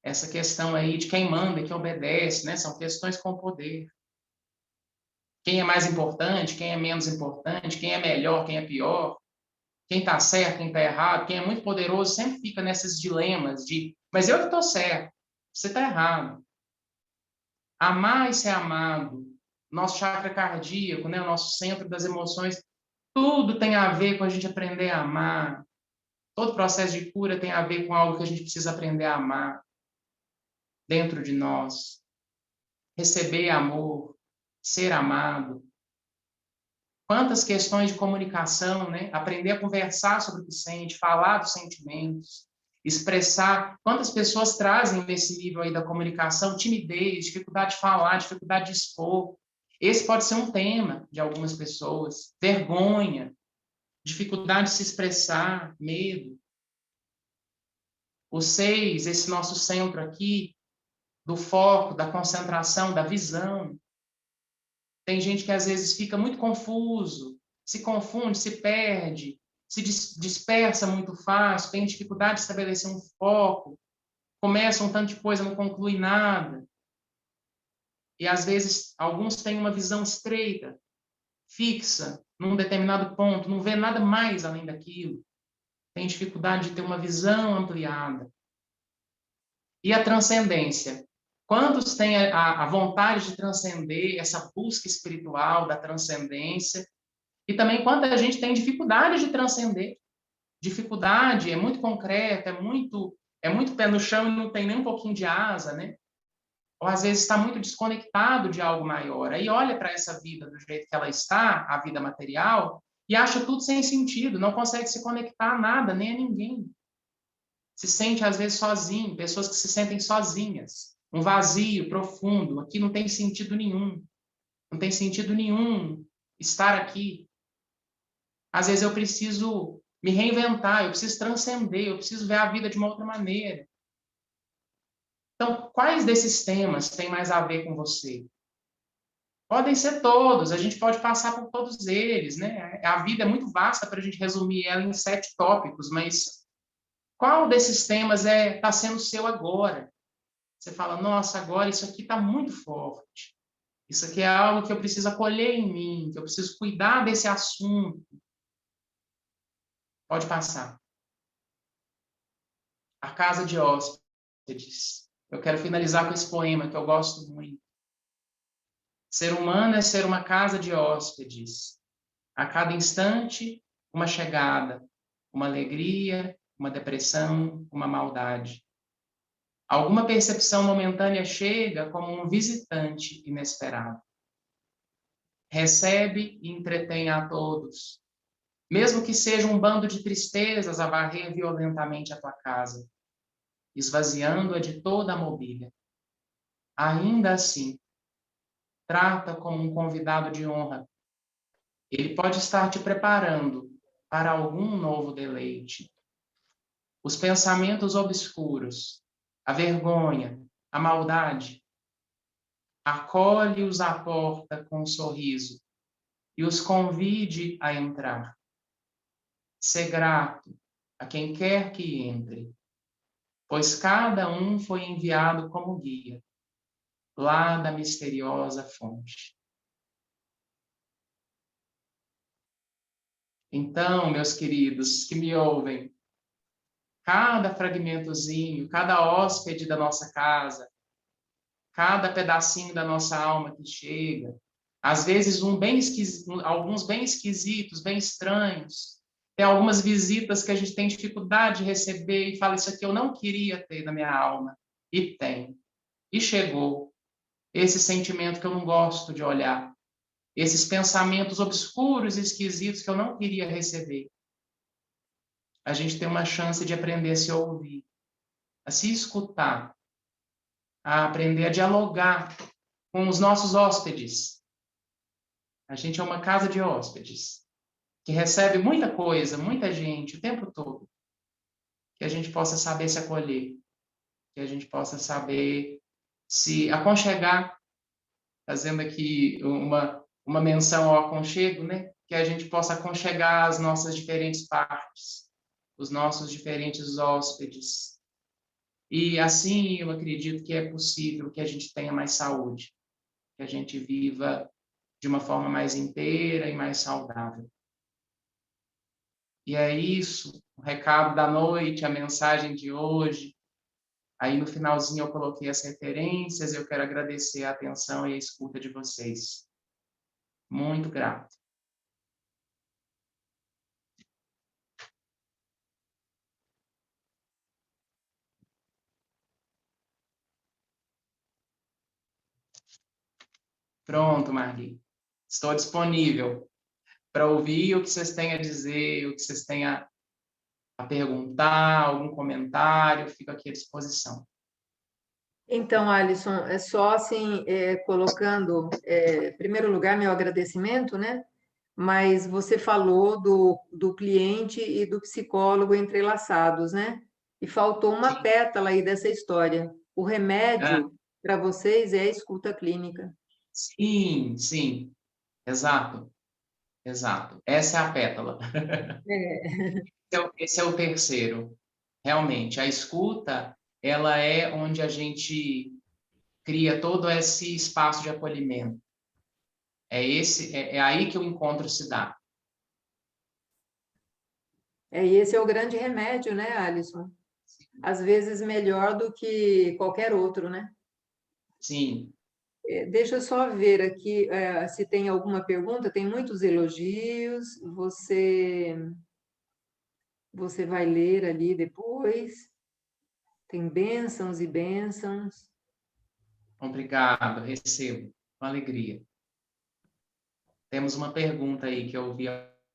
essa questão aí de quem manda e quem obedece, né? São questões com poder. Quem é mais importante, quem é menos importante, quem é melhor, quem é pior, quem está certo, quem está errado, quem é muito poderoso, sempre fica nesses dilemas de, mas eu que estou certo, você está errado. Amar e ser amado, nosso chakra cardíaco, né? O nosso centro das emoções, tudo tem a ver com a gente aprender a amar. Todo processo de cura tem a ver com algo que a gente precisa aprender a amar dentro de nós. Receber amor, ser amado. Quantas questões de comunicação, né? Aprender a conversar sobre o que sente, falar dos sentimentos, expressar. Quantas pessoas trazem nesse nível aí da comunicação timidez, dificuldade de falar, dificuldade de expor. Esse pode ser um tema de algumas pessoas. Vergonha, dificuldade de se expressar, medo. O 6, esse nosso centro aqui, do foco, da concentração, da visão. Tem gente que às vezes fica muito confuso, se confunde, se perde, se dispersa muito fácil, tem dificuldade de estabelecer um foco, começa um tanto de coisa, não conclui nada. E às vezes alguns têm uma visão estreita, fixa, num determinado ponto, não vê nada mais além daquilo. Tem dificuldade de ter uma visão ampliada. E a transcendência? Quantos têm a vontade de transcender, essa busca espiritual da transcendência? E também quanta gente tem dificuldade de transcender. Dificuldade é muito concreta, é muito pé no chão e não tem nem um pouquinho de asa, né? Ou às vezes está muito desconectado de algo maior. Aí olha para essa vida do jeito que ela está, a vida material, e acha tudo sem sentido, não consegue se conectar a nada, nem a ninguém. Se sente às vezes sozinho, pessoas que se sentem sozinhas, um vazio profundo, aqui não tem sentido nenhum. Não tem sentido nenhum estar aqui. Às vezes eu preciso me reinventar, eu preciso transcender, eu preciso ver a vida de uma outra maneira. Então, quais desses temas têm mais a ver com você? Podem ser todos, a gente pode passar por todos eles, né? A vida é muito vasta para a gente resumir ela em 7 tópicos, mas qual desses temas está sendo seu agora? Você fala, nossa, agora isso aqui está muito forte. Isso aqui é algo que eu preciso acolher em mim, que eu preciso cuidar desse assunto. Pode passar. A Casa de Hóspedes. Eu quero finalizar com esse poema que eu gosto muito. Ser humano é ser uma casa de hóspedes. A cada instante, uma chegada, uma alegria, uma depressão, uma maldade. Alguma percepção momentânea chega como um visitante inesperado. Recebe e entretém a todos, mesmo que seja um bando de tristezas a varrer violentamente a tua casa, esvaziando-a de toda a mobília. Ainda assim, trata como um convidado de honra. Ele pode estar te preparando para algum novo deleite. Os pensamentos obscuros, a vergonha, a maldade, acolhe-os à porta com um sorriso e os convide a entrar. Sê grato a quem quer que entre, pois cada um foi enviado como guia, lá da misteriosa fonte. Então, meus queridos que me ouvem, cada fragmentozinho, cada hóspede da nossa casa, cada pedacinho da nossa alma que chega, às vezes alguns bem esquisitos, bem estranhos, tem algumas visitas que a gente tem dificuldade de receber e fala, isso aqui eu não queria ter na minha alma. E tem. E chegou. Esse sentimento que eu não gosto de olhar. Esses pensamentos obscuros e esquisitos que eu não queria receber. A gente tem uma chance de aprender a se ouvir, a se escutar, a aprender a dialogar com os nossos hóspedes. A gente é uma casa de hóspedes que recebe muita coisa, muita gente, o tempo todo. Que a gente possa saber se acolher, que a gente possa saber se aconchegar, fazendo aqui uma menção ao aconchego, né? Que a gente possa aconchegar as nossas diferentes partes, os nossos diferentes hóspedes, E assim eu acredito que é possível que a gente tenha mais saúde, que a gente viva de uma forma mais inteira e mais saudável. E é isso, o recado da noite, a mensagem de hoje. Aí no finalzinho eu coloquei as referências, eu quero agradecer a atenção e a escuta de vocês. Muito grato. Pronto, Marli. Estou disponível para ouvir o que vocês têm a dizer, o que vocês têm a perguntar, algum comentário, fico aqui à disposição. Então, Alisson, é só assim, colocando, em primeiro lugar, meu agradecimento, né? Mas você falou do cliente e do psicólogo entrelaçados, né? E faltou uma Sim. pétala aí dessa história. O Ah, remédio para vocês é a escuta clínica. sim, sim, exato, exato. Essa é a pétala. É, Esse é o terceiro. Realmente, a escuta, ela é onde a gente cria todo esse espaço de acolhimento. É aí que o encontro se dá. esse é o grande remédio, né, Alisson? Às vezes melhor do que qualquer outro, né? Sim, Deixa eu só ver aqui, se tem alguma pergunta. Tem muitos elogios. Você vai ler ali depois. Tem bênçãos e bênçãos. obrigado, recebo, com alegria. Temos uma pergunta aí que eu vi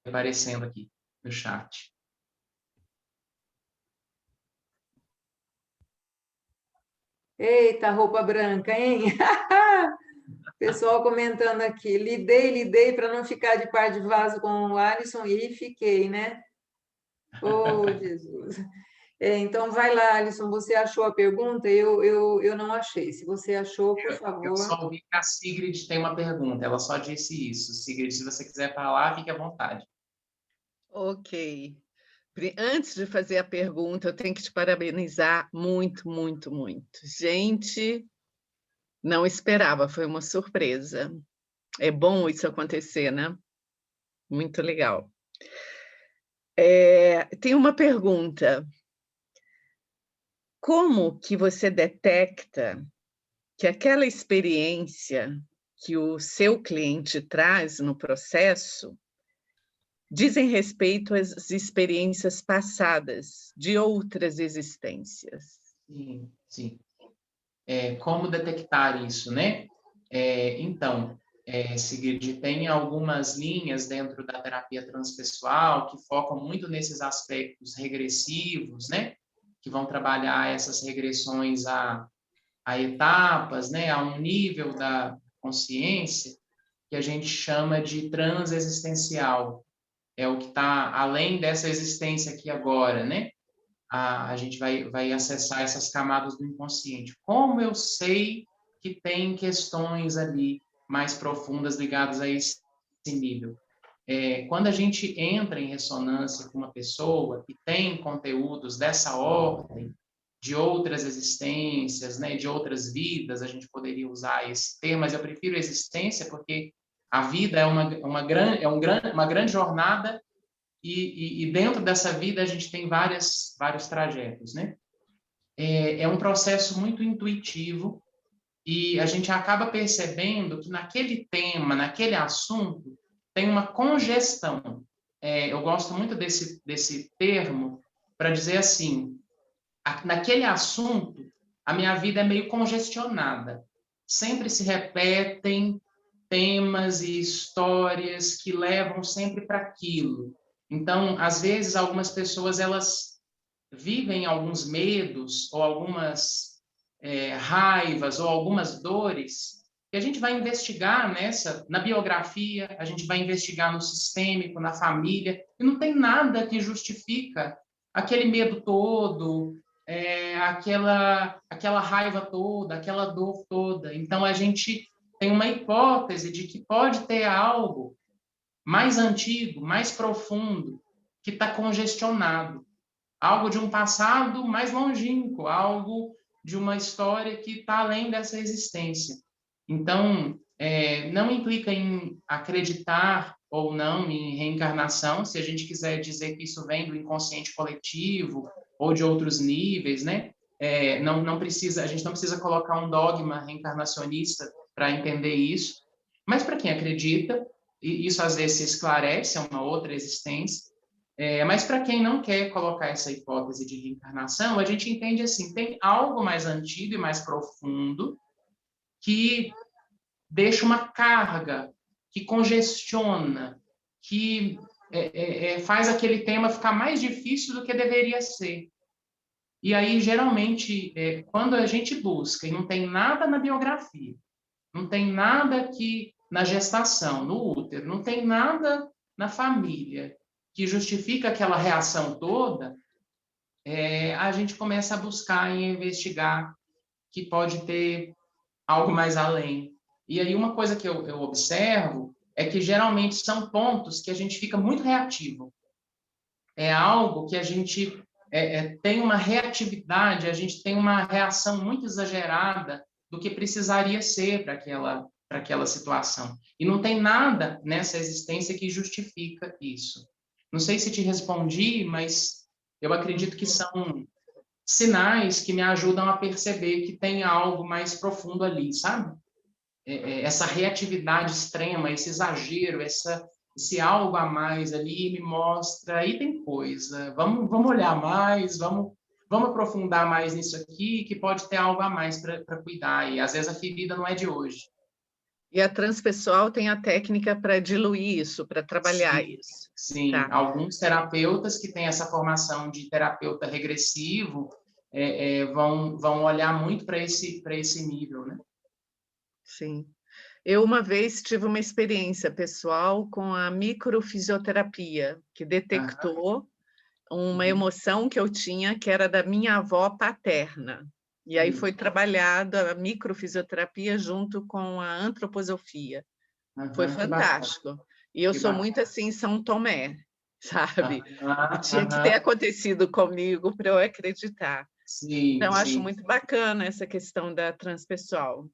aparecendo aqui no chat. Eita, roupa branca, hein? Pessoal comentando aqui. Lidei para não ficar de par de vaso com o Alisson e fiquei, né? Oh, Jesus. Então, vai lá, Alisson. Você achou a pergunta? Eu não achei. Se você achou, por Eu favor. só ouvi que a Sigrid tem uma pergunta, ela só disse isso. Sigrid, se você quiser falar, fique à vontade. Ok. Antes de fazer a pergunta, eu tenho que te parabenizar muito, muito, muito. Gente, não esperava, foi uma surpresa. É bom isso acontecer, né? Muito legal. Tem uma pergunta. Como que você detecta que aquela experiência que o seu cliente traz no processo dizem respeito às experiências passadas de outras existências? Sim, sim. Como detectar isso, né? Então, Sigrid, tem algumas linhas dentro da terapia transpessoal que focam muito nesses aspectos regressivos, né? Que vão trabalhar essas regressões a etapas, né? A um nível da consciência que a gente chama de transexistencial. É o que está além dessa existência aqui agora, né? A gente vai acessar essas camadas do inconsciente. Como eu sei que tem questões ali mais profundas ligadas a esse nível? Quando a gente entra em ressonância com uma pessoa e tem conteúdos dessa ordem, de outras existências, né, de outras vidas, a gente poderia usar esse termo, mas eu prefiro existência porque a vida é uma grande jornada e dentro dessa vida a gente tem vários trajetos, né? É um processo muito intuitivo e a gente acaba percebendo que naquele tema, naquele assunto, tem uma congestão. Eu gosto muito desse termo para dizer assim, naquele assunto, a minha vida é meio congestionada. Sempre se repetem temas e histórias que levam sempre para aquilo. Então, às vezes, algumas pessoas elas vivem alguns medos ou algumas raivas ou algumas dores que a gente vai investigar na biografia, a gente vai investigar no sistêmico, na família, e não tem nada que justifica aquele medo todo, aquela raiva toda, aquela dor toda. Então, a gente tem uma hipótese de que pode ter algo mais antigo, mais profundo, que está congestionado. algo de um passado mais longínquo, algo de uma história que está além dessa existência. Então, não implica em acreditar ou não em reencarnação, se a gente quiser dizer que isso vem do inconsciente coletivo ou de outros níveis, né? Não precisa, a gente não precisa colocar um dogma reencarnacionista para entender isso, mas para quem acredita, e isso às vezes se esclarece, é uma outra existência, mas para quem não quer colocar essa hipótese de reencarnação, a gente entende assim, tem algo mais antigo e mais profundo que deixa uma carga, que congestiona, que faz aquele tema ficar mais difícil do que deveria ser. E aí, geralmente, quando a gente busca e não tem nada na biografia, não tem nada aqui na gestação, no útero, não tem nada na família que justifica aquela reação toda, a gente começa a buscar e investigar que pode ter algo mais além. E aí uma coisa que eu observo é que geralmente são pontos que a gente fica muito reativo. É algo que a gente tem uma reatividade, a gente tem uma reação muito exagerada do que precisaria ser para aquela situação. E não tem nada nessa existência que justifica isso. Não sei se te respondi, mas eu acredito que são sinais que me ajudam a perceber que tem algo mais profundo ali, sabe? Essa reatividade extrema, esse exagero, esse algo a mais ali me mostra, aí tem coisa, vamos olhar mais, vamos aprofundar mais nisso aqui, que pode ter algo a mais para cuidar, e às vezes a ferida não é de hoje. E a transpessoal tem a técnica para diluir isso, para trabalhar isso. Sim, tá? Alguns terapeutas que têm essa formação de terapeuta regressivo vão olhar muito para esse nível, né? Sim. Eu, uma vez, tive uma experiência pessoal com a microfisioterapia, que detectou uma emoção que eu tinha, que era da minha avó paterna. E aí foi trabalhada a microfisioterapia junto com a antroposofia. Foi fantástico. E eu sou muito assim, São Tomé, sabe? E tinha que ter acontecido comigo para eu acreditar. Sim, então, acho muito bacana essa questão da transpessoal.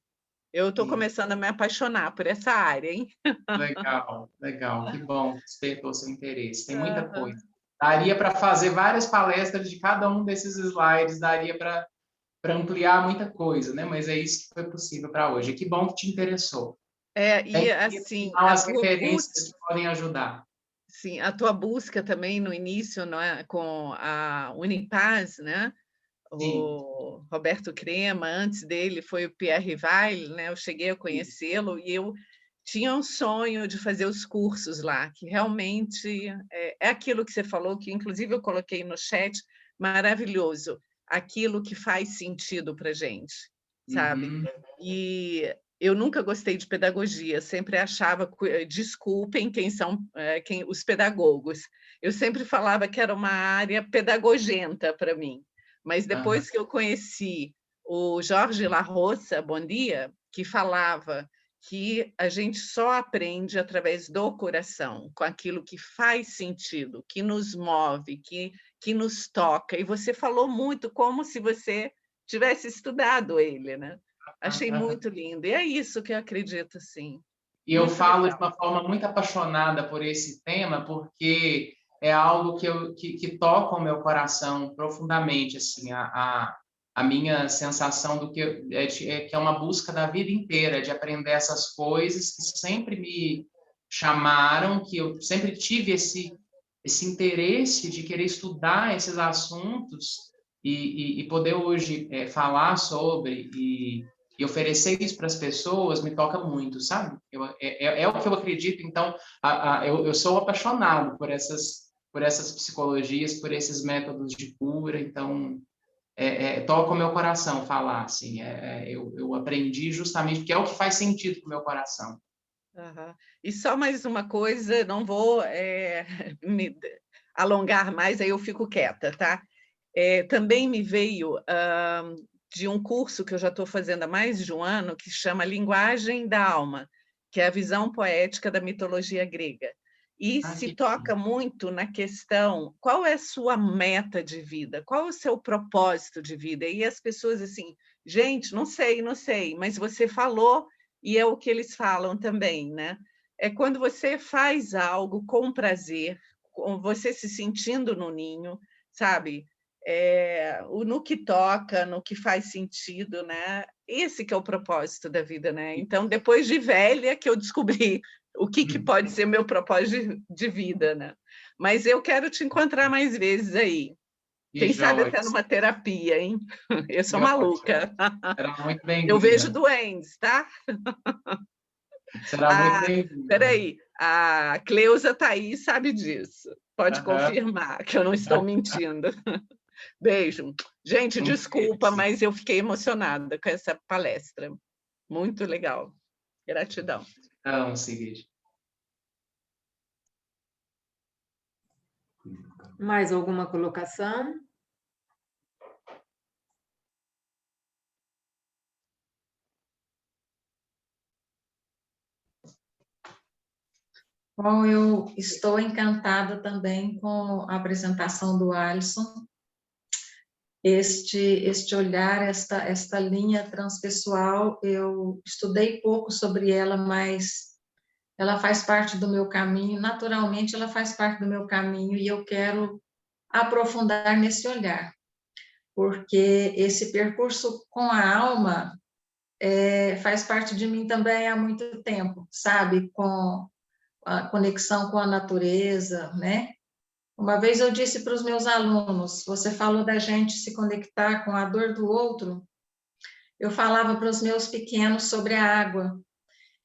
Eu estou começando a me apaixonar por essa área, hein? Legal. Que bom que despertou seu interesse. Tem muita coisa. Daria para fazer várias palestras de cada um desses slides, daria para ampliar muita coisa, né? Mas é isso que foi possível para hoje. Que bom que te interessou. E assim, as referências que podem ajudar. Sim, a tua busca também no início, não é, com a Unipaz, né? O Roberto Crema, antes dele foi o Pierre Weil, né? Eu cheguei a conhecê-lo e eu tinha um sonho de fazer os cursos lá, que realmente é aquilo que você falou, que inclusive eu coloquei no chat, maravilhoso, aquilo que faz sentido para a gente, sabe? E eu nunca gostei de pedagogia, sempre achava, desculpem quem são os pedagogos, eu sempre falava que era uma área pedagogenta para mim, mas depois que eu conheci o Jorge La Roça, bom dia, que falava que a gente só aprende através do coração, com aquilo que faz sentido, que nos move, que nos toca. E você falou muito como se você tivesse estudado ele, né? Achei muito lindo. E é isso que eu acredito, sim. E eu falo de uma forma muito apaixonada por esse tema, porque é algo que toca o meu coração profundamente, assim, a minha sensação do que é uma busca da vida inteira, de aprender essas coisas que sempre me chamaram, que eu sempre tive esse interesse de querer estudar esses assuntos e poder hoje falar sobre e oferecer isso para as pessoas me toca muito, sabe? É o que eu acredito, então eu sou apaixonado por essas psicologias, por esses métodos de cura, então toca o meu coração falar, assim, eu aprendi justamente porque é o que faz sentido para o meu coração. E só mais uma coisa, não vou me alongar mais, aí eu fico quieta, tá? Também me veio de um curso que eu já estou fazendo há mais de um ano, que chama Linguagem da Alma, que é a visão poética da mitologia grega. e se toca muito na questão, qual é a sua meta de vida? Qual é o seu propósito de vida? E as pessoas assim, gente, não sei, mas você falou, e é o que eles falam também, né? É quando você faz algo com prazer, com você se sentindo no ninho, sabe? No que toca, no que faz sentido, né? Esse que é o propósito da vida, né? Então, depois de velha que eu descobri o que pode ser meu propósito de vida, né? Mas eu quero te encontrar mais vezes aí. Quem sabe até numa terapia, hein? Eu sou maluca. Será muito bem-vinda. Eu vejo duendes, tá? Será muito bem-vinda. Peraí, a Cleusa tá aí e sabe disso. Pode confirmar que eu não estou mentindo. Beijo. Gente, desculpa, mas eu fiquei emocionada com essa palestra. Muito legal. Gratidão. Não, Sigrid. Mais alguma colocação? Bom, eu estou encantada também com a apresentação do Alisson. Este olhar, esta linha transpessoal, eu estudei pouco sobre ela, mas ela faz parte do meu caminho, naturalmente ela faz parte do meu caminho e eu quero aprofundar nesse olhar, porque esse percurso com a alma faz parte de mim também há muito tempo, sabe? Com a conexão com a natureza, né? Uma vez eu disse para os meus alunos, você falou da gente se conectar com a dor do outro, eu falava para os meus pequenos sobre a água,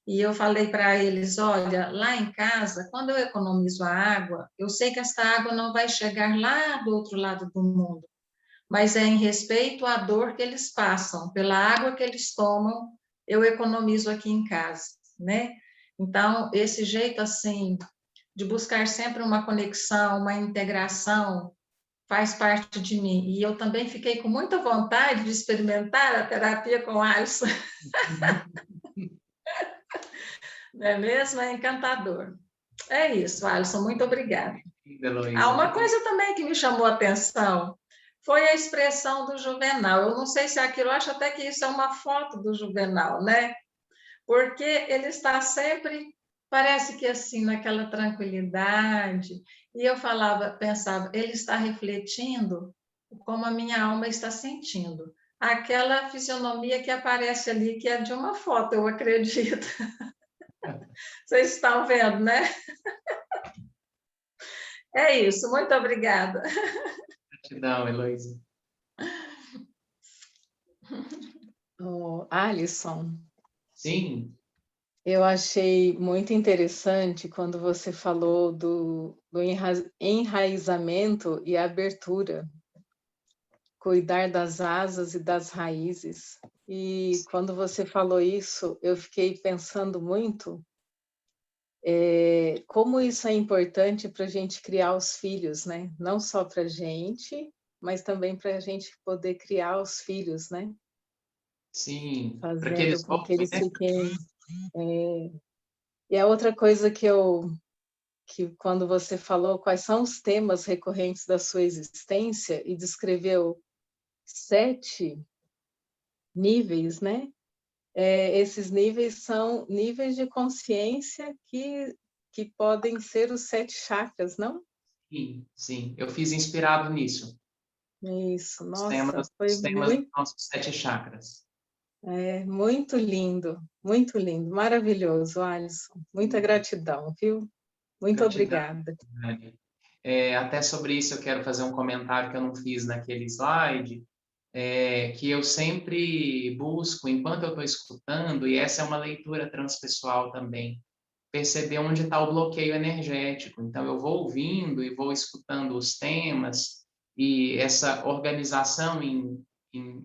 e eu falei para eles, olha, lá em casa, quando eu economizo a água, eu sei que esta água não vai chegar lá do outro lado do mundo, mas é em respeito à dor que eles passam, pela água que eles tomam, eu economizo aqui em casa, né? Então, esse jeito, assim, de buscar sempre uma conexão, uma integração, faz parte de mim. E eu também fiquei com muita vontade de experimentar a terapia com Alisson. Não é mesmo? É encantador. É isso, Alisson, muito obrigada. Uma coisa também que me chamou a atenção foi a expressão do Juvenal. Eu não sei se aquilo, eu acho até que isso é uma foto do Juvenal, né? Porque ele está sempre, parece que assim, naquela tranquilidade. E eu pensava, ele está refletindo como a minha alma está sentindo. Aquela fisionomia que aparece ali, que é de uma foto, eu acredito. Vocês estão vendo, né? É isso, muito obrigada. Gratidão, Heloísa. Alisson. Sim. Eu achei muito interessante quando você falou do enraizamento e abertura, cuidar das asas e das raízes. E quando você falou isso, eu fiquei pensando muito como isso é importante para a gente criar os filhos, né? Não só para a gente, mas também para a gente poder criar os filhos, né? Sim. Fazendo com que eles fiquem... E a outra coisa que quando você falou quais são os temas recorrentes da sua existência e descreveu 7 níveis, né? Esses níveis são níveis de consciência que podem ser os 7 chakras, não? Sim, sim. Eu fiz inspirado nisso. Isso, nossa, foi os temas dos nossos 7 chakras. Muito lindo, maravilhoso, Alisson. Muita gratidão, viu? Muito obrigada. Até sobre isso eu quero fazer um comentário que eu não fiz naquele slide, que eu sempre busco, enquanto eu estou escutando, e essa é uma leitura transpessoal também, perceber onde está o bloqueio energético. Então, eu vou ouvindo e vou escutando os temas, e essa organização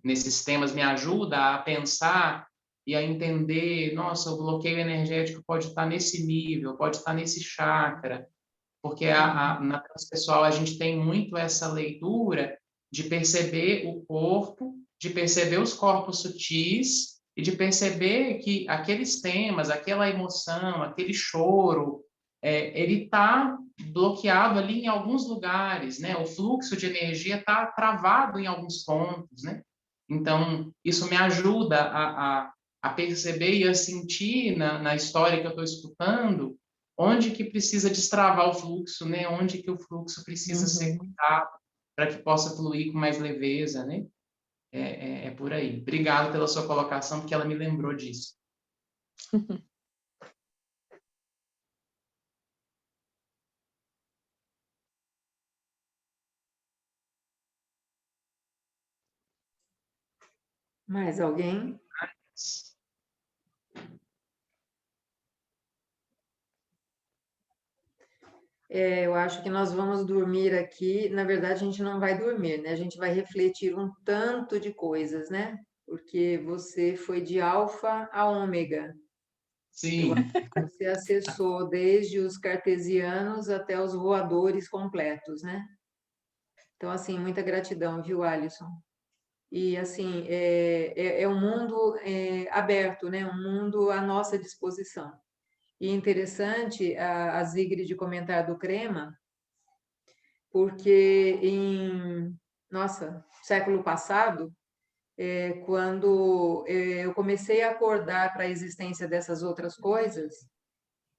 nesses temas me ajuda a pensar e a entender, nossa, o bloqueio energético pode estar nesse nível, pode estar nesse chakra, porque na transpessoal a gente tem muito essa leitura de perceber o corpo, de perceber os corpos sutis e de perceber que aqueles temas, aquela emoção, aquele choro, ele está bloqueado ali em alguns lugares, né? O fluxo de energia está travado em alguns pontos, né? Então, isso me ajuda a perceber e a sentir na história que eu estou escutando onde que precisa destravar o fluxo, né? Onde que o fluxo precisa ser cuidado para que possa fluir com mais leveza, né? É por aí. Obrigado pela sua colocação, porque ela me lembrou disso. Mais alguém? Eu acho que nós vamos dormir aqui. Na verdade, a gente não vai dormir, né? A gente vai refletir um tanto de coisas, né? Porque você foi de alfa a ômega. Sim. Você acessou desde os cartesianos até os voadores completos, né? Então, assim, muita gratidão, viu, Alisson? E, assim, é um mundo aberto, né? Um mundo à nossa disposição. E interessante a Zigrid comentar do crema, porque nossa, século passado, quando eu comecei a acordar para a existência dessas outras coisas,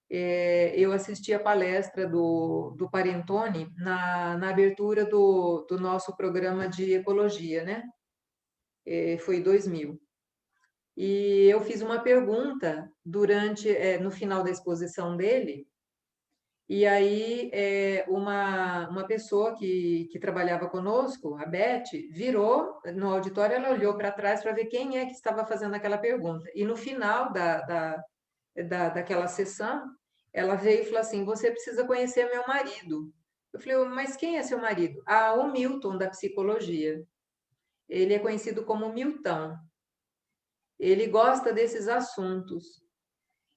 eu assisti a palestra do Parentoni na abertura do nosso programa de ecologia, né? Foi em 2000. E eu fiz uma pergunta no final da exposição dele, e aí uma pessoa que trabalhava conosco, a Beth, virou no auditório, ela olhou para trás para ver quem é que estava fazendo aquela pergunta. E no final daquela sessão, ela veio e falou assim: você precisa conhecer meu marido. Eu falei: mas quem é seu marido? Ah, o Milton, da psicologia. Ele é conhecido como Milton. Ele gosta desses assuntos.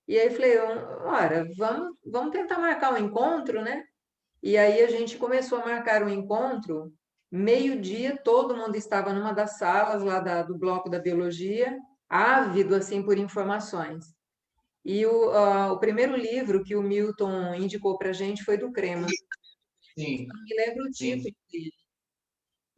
E aí eu falei: ora, vamos tentar marcar um encontro, né? E aí a gente começou a marcar um encontro, meio-dia, todo mundo estava numa das salas lá do bloco da biologia, ávido, assim, por informações. E o primeiro livro que o Milton indicou para a gente foi do Crema. Sim. Não me lembro o título dele.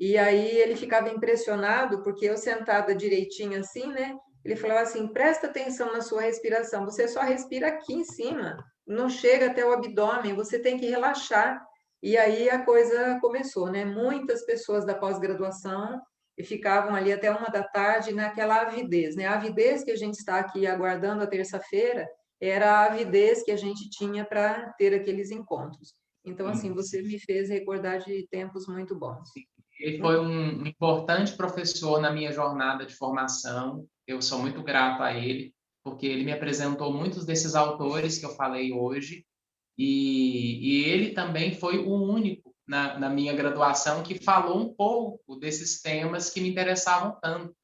E aí ele ficava impressionado, porque eu sentada direitinho assim, né? Ele falava assim: presta atenção na sua respiração, você só respira aqui em cima, não chega até o abdômen, você tem que relaxar. E aí a coisa começou, né? Muitas pessoas da pós-graduação ficavam ali até 1 da tarde naquela avidez, né? A avidez que a gente está aqui aguardando a terça-feira era a avidez que a gente tinha para ter aqueles encontros. Então, assim, você me fez recordar de tempos muito bons. Ele foi um importante professor na minha jornada de formação. Eu sou muito grato a ele, porque ele me apresentou muitos desses autores que eu falei hoje, e ele também foi o único na minha graduação que falou um pouco desses temas que me interessavam tanto.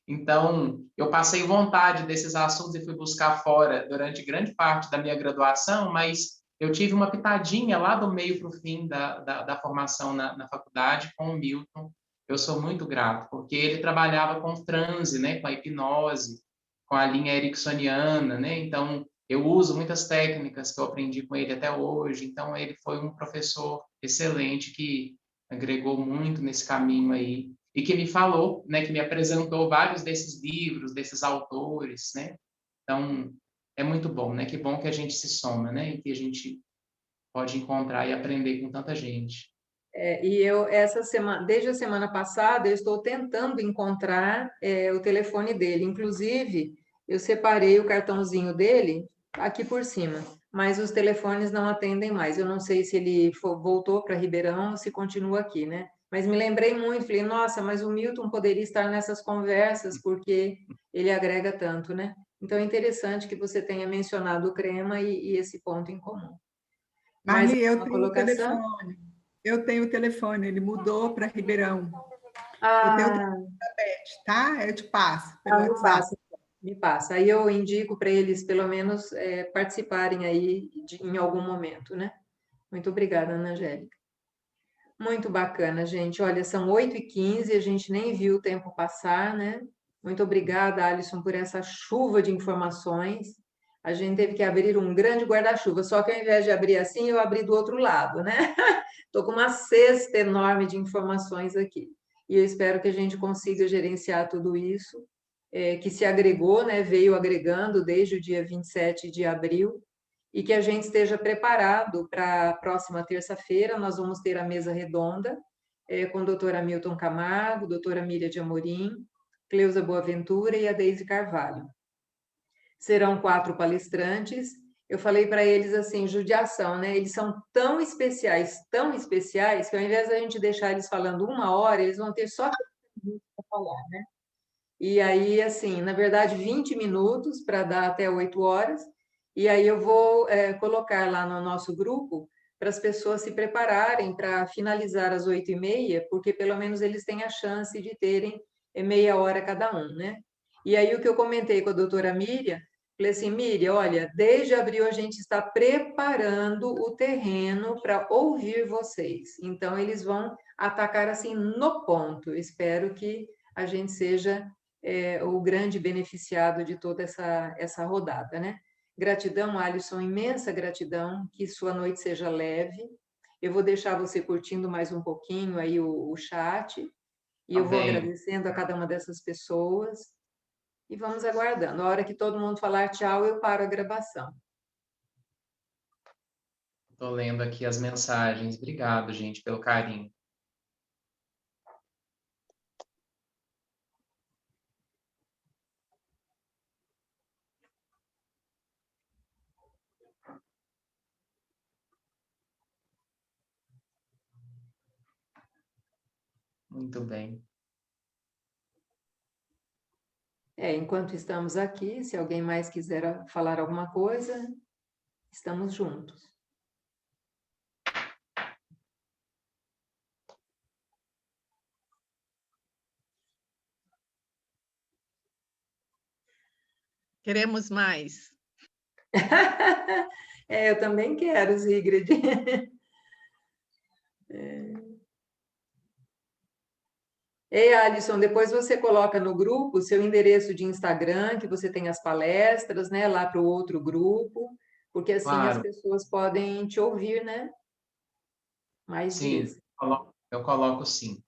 Então, eu passei vontade desses assuntos e fui buscar fora durante grande parte da minha graduação, mas eu tive uma pitadinha lá do meio para o fim da formação na faculdade com o Milton. Eu sou muito grato, porque ele trabalhava com transe, né, com a hipnose, com a linha ericksoniana, né? Então, eu uso muitas técnicas que eu aprendi com ele até hoje. Então, ele foi um professor excelente que agregou muito nesse caminho aí e que me falou, né, que me apresentou vários desses livros, desses autores, né? Então, é muito bom, né? Que bom que a gente se soma, né? E que a gente pode encontrar e aprender com tanta gente. E eu, desde a semana passada, eu estou tentando encontrar o telefone dele. Inclusive, eu separei o cartãozinho dele aqui por cima, mas os telefones não atendem mais. Eu não sei se ele voltou para Ribeirão ou se continua aqui, né? Mas me lembrei muito, falei: nossa, mas o Milton poderia estar nessas conversas, porque ele agrega tanto, né? Então, é interessante que você tenha mencionado o Crema e esse ponto em comum. Marli, eu tenho o telefone. Eu tenho o telefone, ele mudou para Ribeirão. Eu tenho o telefone da Beth, tá? Eu te passo pelo WhatsApp. Me passa. Aí eu indico para eles, pelo menos, participarem aí em algum momento, né? Muito obrigada, Ana Angélica. Muito bacana, gente. Olha, são 8h15, a gente nem viu o tempo passar, né? Muito obrigada, Alisson, por essa chuva de informações. a gente teve que abrir um grande guarda-chuva, só que ao invés de abrir assim, eu abri do outro lado, né? Estou com uma cesta enorme de informações aqui. E eu espero que a gente consiga gerenciar tudo isso, que se agregou, né? Veio agregando desde o dia 27 de abril, e que a gente esteja preparado para a próxima terça-feira. Nós vamos ter a mesa redonda, com o doutor Hamilton Camargo, doutora Miriam de Amorim, Cleusa Boaventura e a Deise Carvalho. Serão 4 palestrantes. Eu falei para eles assim, judiação, né? Eles são tão especiais, que ao invés da gente deixar eles falando 1 hora, eles vão ter só 30 minutos para falar, né? E aí, assim, na verdade, 20 minutos para dar até 8 horas. E aí eu vou colocar lá no nosso grupo para as pessoas se prepararem para finalizar às 8h30, porque pelo menos eles têm a chance de terem meia hora cada um, né? E aí o que eu comentei com a doutora Miriam, falei assim, Miriam, olha, desde abril a gente está preparando o terreno para ouvir vocês. Então, eles vão atacar assim no ponto. Espero que a gente seja o grande beneficiado de toda essa rodada, né? Gratidão, Alisson, imensa gratidão, que sua noite seja leve. Eu vou deixar você curtindo mais um pouquinho aí o chat, e eu vou agradecendo a cada uma dessas pessoas, e vamos aguardando. A hora que todo mundo falar tchau, eu paro a gravação. Estou lendo aqui as mensagens. Obrigado, gente, pelo carinho. Muito bem. Enquanto estamos aqui, se alguém mais quiser falar alguma coisa, estamos juntos. Queremos mais. Eu também quero, Sigrid. Ei, Alisson, depois você coloca no grupo o seu endereço de Instagram, que você tem as palestras, né, lá para o outro grupo, porque assim as pessoas podem te ouvir, né? Mais vezes. Eu coloco sim.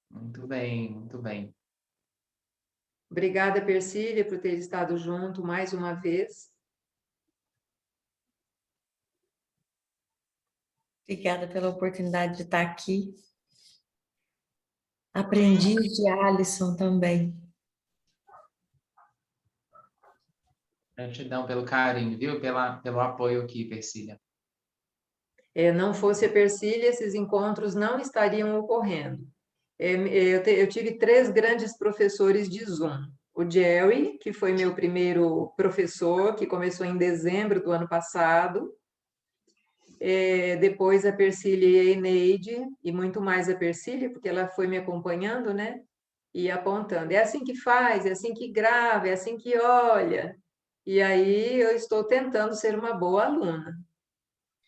Muito bem, muito bem. Obrigada, Persília, por ter estado junto mais uma vez. Obrigada pela oportunidade de estar aqui. Aprendi de Alisson também. Gratidão pelo carinho, viu? Pelo apoio aqui, Persília. Não fosse a Persília, esses encontros não estariam ocorrendo. Eu tive 3 grandes professores de Zoom. O Jerry, que foi meu primeiro professor, que começou em dezembro do ano passado. Depois a Persília e a Eneide, e muito mais a Persília, porque ela foi me acompanhando, né? E apontando. É assim que faz, é assim que grava, é assim que olha. E aí eu estou tentando ser uma boa aluna,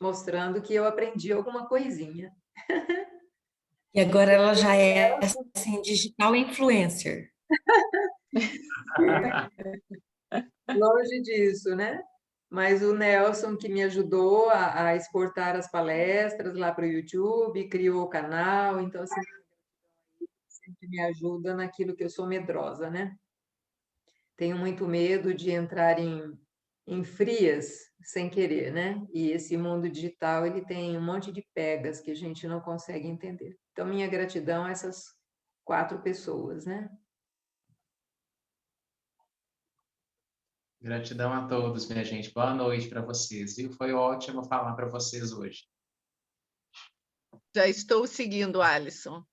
mostrando que eu aprendi alguma coisinha. E agora ela já é assim, digital influencer. Longe disso, né? Mas o Nelson, que me ajudou a exportar as palestras lá para o YouTube, criou o canal, então assim, sempre me ajuda naquilo que eu sou medrosa, né? Tenho muito medo de entrar em frias sem querer, né? E esse mundo digital, ele tem um monte de pegas que a gente não consegue entender. Então, minha gratidão a essas 4 pessoas, né? Gratidão a todos, minha gente. Boa noite para vocês, viu? Foi ótimo falar para vocês hoje. Já estou seguindo, Alisson.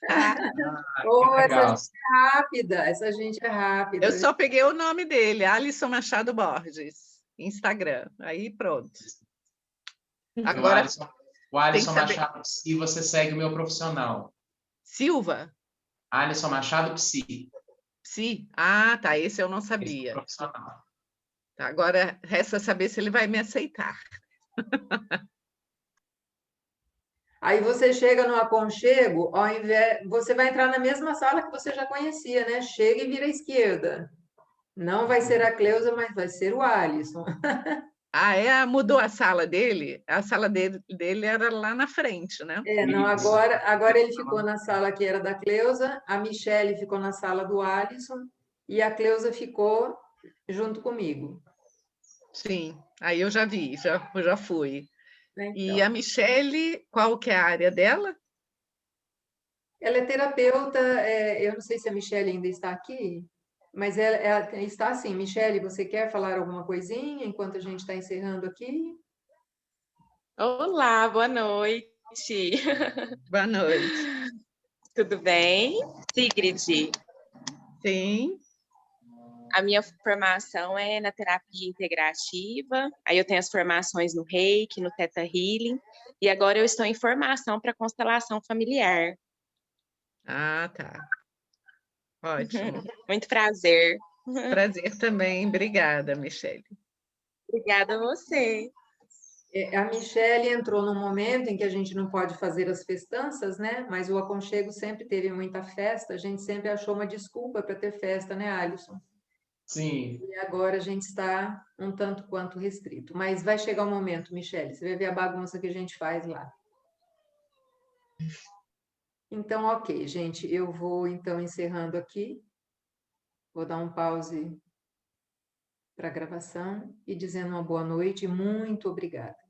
Essa gente é rápida, essa gente é rápida. Eu só peguei o nome dele, Alisson Machado Borges, Instagram. Aí pronto. Agora, o Alisson Machado Psi, você segue o meu profissional. Silva? Alisson Machado Psi. Psi? Ah, tá, esse eu não sabia. Esse profissional. Tá, agora resta saber se ele vai me aceitar. Aí você chega no aconchego, ao invés, você vai entrar na mesma sala que você já conhecia, né? Chega e vira à esquerda. Não vai ser a Cleusa, mas vai ser o Alisson. Ah, é? Mudou a sala dele? A sala dele era lá na frente, né? Não, Isso. agora ele ficou na sala que era da Cleusa, a Michele ficou na sala do Alisson e a Cleusa ficou junto comigo. Sim, aí eu já vi, já fui. Então, E a Michele, qual que é a área dela? ela é terapeuta, eu não sei se a Michele ainda está aqui, mas ela está assim. Michele, você quer falar alguma coisinha enquanto a gente está encerrando aqui? Olá, boa noite. Boa noite. Tudo bem? Sigrid, Sim. a minha formação é na terapia integrativa, aí eu tenho as formações no Reiki, no Theta Healing, e agora eu estou em formação para constelação familiar. Ah, tá. Ótimo. Muito prazer. Prazer também. Obrigada, Michele. Obrigada a você. A Michele entrou num momento em que a gente não pode fazer as festanças, né? Mas o aconchego sempre teve muita festa, a gente sempre achou uma desculpa para ter festa, né, Alisson? Sim. E agora a gente está um tanto quanto restrito. Mas vai chegar um momento, Michele, você vai ver a bagunça que a gente faz lá. Então, ok, gente, eu vou então encerrando aqui. Vou dar um pause para a gravação e dizendo uma boa noite e muito obrigada.